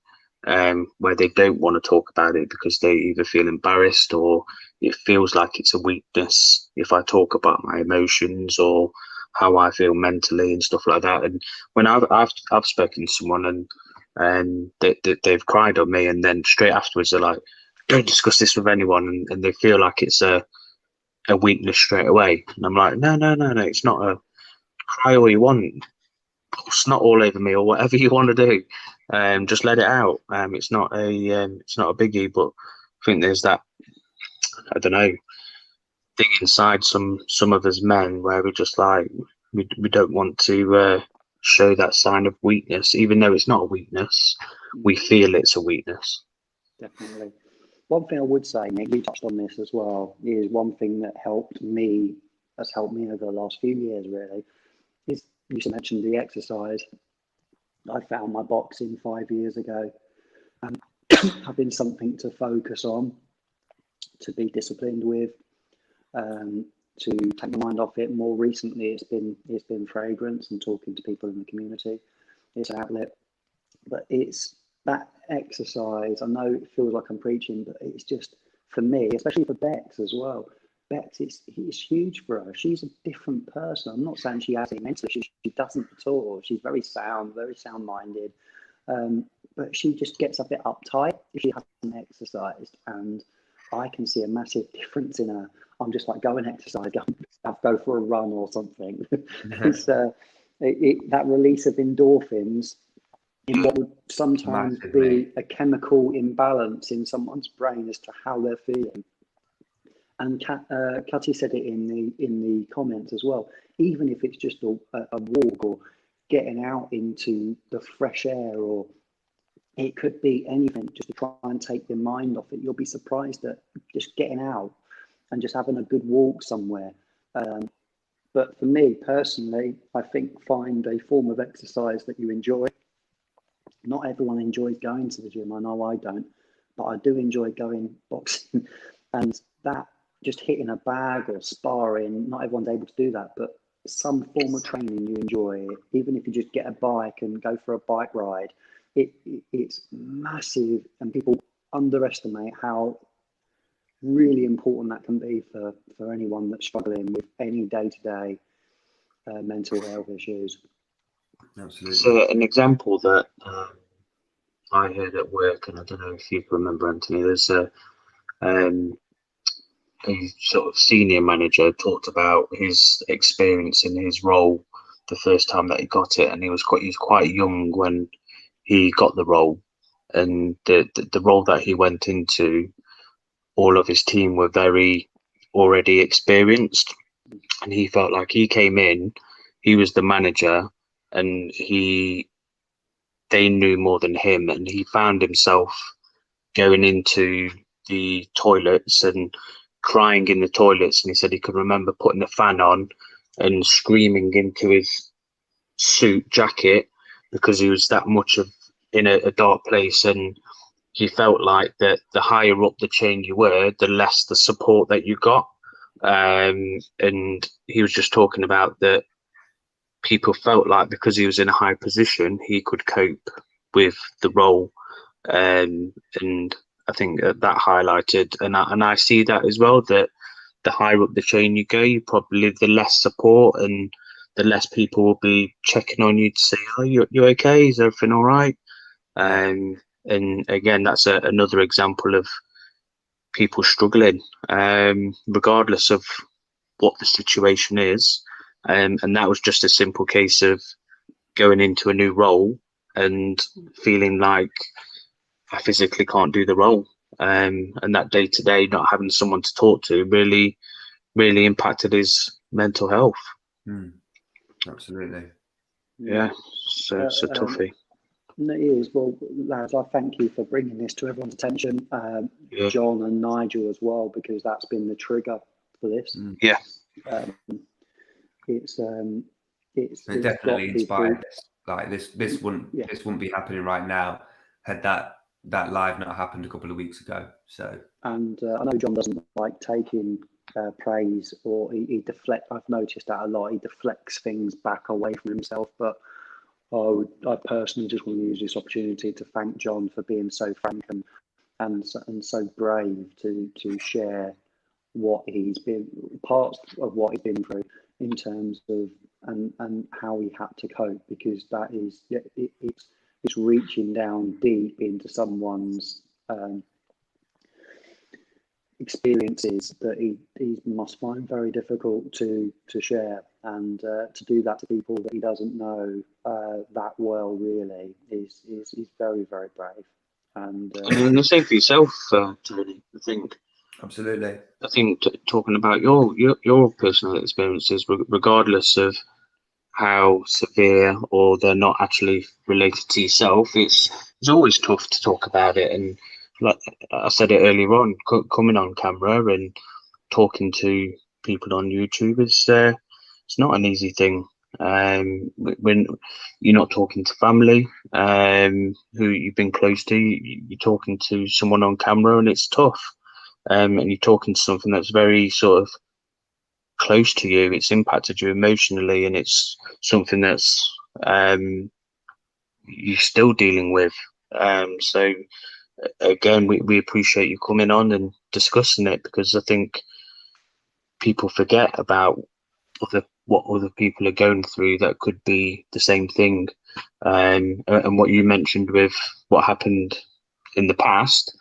where they don't want to talk about it because they either feel embarrassed or it feels like it's a weakness if I talk about my emotions or how I feel mentally and stuff like that. And when I've spoken to someone and they've cried on me, and then straight afterwards they're like, don't discuss this with anyone, and they feel like it's a weakness straight away. And I'm like, no, it's not. A cry all you want, snot all over me or whatever you want to do, just let it out. It's not a biggie. But I think there's that, I don't know, thing inside some of us men where we're just like, we don't want to show that sign of weakness, even though it's not a weakness. We feel it's a weakness. Definitely. One thing I would say, Nick, you touched on this as well, is one thing that has helped me over the last few years really, is, you mentioned the exercise. I found my boxing 5 years ago, and I've been something to focus on, to be disciplined with, to take my mind off it. More recently, it's been fragrance and talking to people in the community. It's an outlet, but it's that exercise. I know it feels like I'm preaching, but it's just, for me, especially for Bex as well. Bex, it's huge for her. She's a different person. I'm not saying she has it mentally. She doesn't at all. She's very sound-minded. But she just gets a bit uptight if she hasn't exercised. And I can see a massive difference in her. I'm just like, go and exercise, go for a run or something. It's that release of endorphins in what would sometimes be a chemical imbalance in someone's brain as to how they're feeling. And Cathy said it in the comments as well. Even if it's just a walk or getting out into the fresh air, or it could be anything, just to try and take your mind off it. You'll be surprised at just getting out and just having a good walk somewhere. But for me personally, I think find a form of exercise that you enjoy. Not everyone enjoys going to the gym. I know I don't, but I do enjoy going boxing. And that, just hitting a bag or sparring, not everyone's able to do that, but some form of training you enjoy, even if you just get a bike and go for a bike ride, it's massive, and people underestimate how really important that can be for anyone that's struggling with any day-to-day mental health issues. Absolutely. So an example that I heard at work, and I don't know if you can remember, Anthony, there's a sort of senior manager talked about his experience in his role the first time that he got it, and he was quite young when he got the role, and the role that he went into, all of his team were very already experienced, and he felt like he came in, he was the manager, and they knew more than him, and he found himself going into the toilets and crying in the toilets, and he said he could remember putting the fan on and screaming into his suit jacket because he was that much in a dark place, and he felt like that the higher up the chain you were, the less the support that you got. And he was just talking about that people felt like because he was in a high position, he could cope with the role. And I think that highlighted, and I see that as well, that the higher up the chain you go, you probably the less support and the less people will be checking on you to say, "Oh, you okay? Is everything all right?" And again, that's another example of people struggling, regardless of what the situation is. And that was just a simple case of going into a new role and feeling like I physically can't do the role. And that day to day, not having someone to talk to really, really impacted his mental health. Absolutely. Yeah, so it's a toughie. It is. Well, lads, I thank you for bringing this to everyone's attention. John and Nigel as well, because that's been the trigger for this. Yeah. It's it definitely inspired us. Like this wouldn't be happening right now had that live not happened a couple of weeks ago. So, and I know John doesn't like taking praise, or he deflect. I've noticed that a lot. He deflects things back away from himself. But I personally just want to use this opportunity to thank John for being so frank and so brave to share what he's been, parts of what he's been through in terms of and how he had to cope, because that is it's reaching down deep into someone's experiences that he must find very difficult to share, and to do that to people that he doesn't know that well really is very, very brave. And the same for yourself, Tony. I think absolutely. I think talking about your personal experiences, regardless of how severe or they're not actually related to yourself, it's always tough to talk about it. And like I said it earlier on, coming on camera and talking to people on YouTube is it's not an easy thing. When you're not talking to family who you've been close to, you're talking to someone on camera, and it's tough. And you're talking to something that's very sort of close to you. It's impacted you emotionally, and it's something that's you're still dealing with. So again, we appreciate you coming on and discussing it, because I think people forget about what other people are going through that could be the same thing. And what you mentioned with what happened in the past,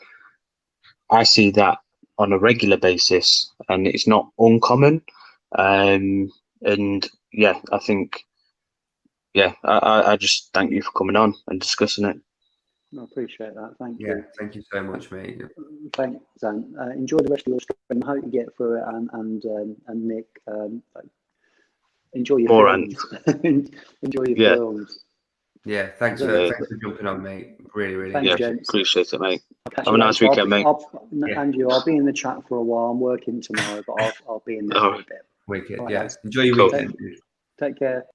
I see that on a regular basis, and it's not uncommon. And yeah, I think, yeah, I just thank you for coming on and discussing it. I appreciate that. Thank Yeah, you. thank you so much, mate. Thanks, Zan. Enjoy the rest of your stream. I hope you get through it. And Nick, enjoy your Morant. films. Enjoy your Yeah. films. Yeah, thanks for jumping on, mate. Really. Thanks, Yeah, gents. appreciate it, mate. I'll catch Have you a nice later. weekend, mate. Yeah. Andrew, I'll be in the chat for a while. I'm working tomorrow, but I'll be in there for a bit. Wicked. All right, Yeah. guys. Enjoy your Cool. weekend. Take care.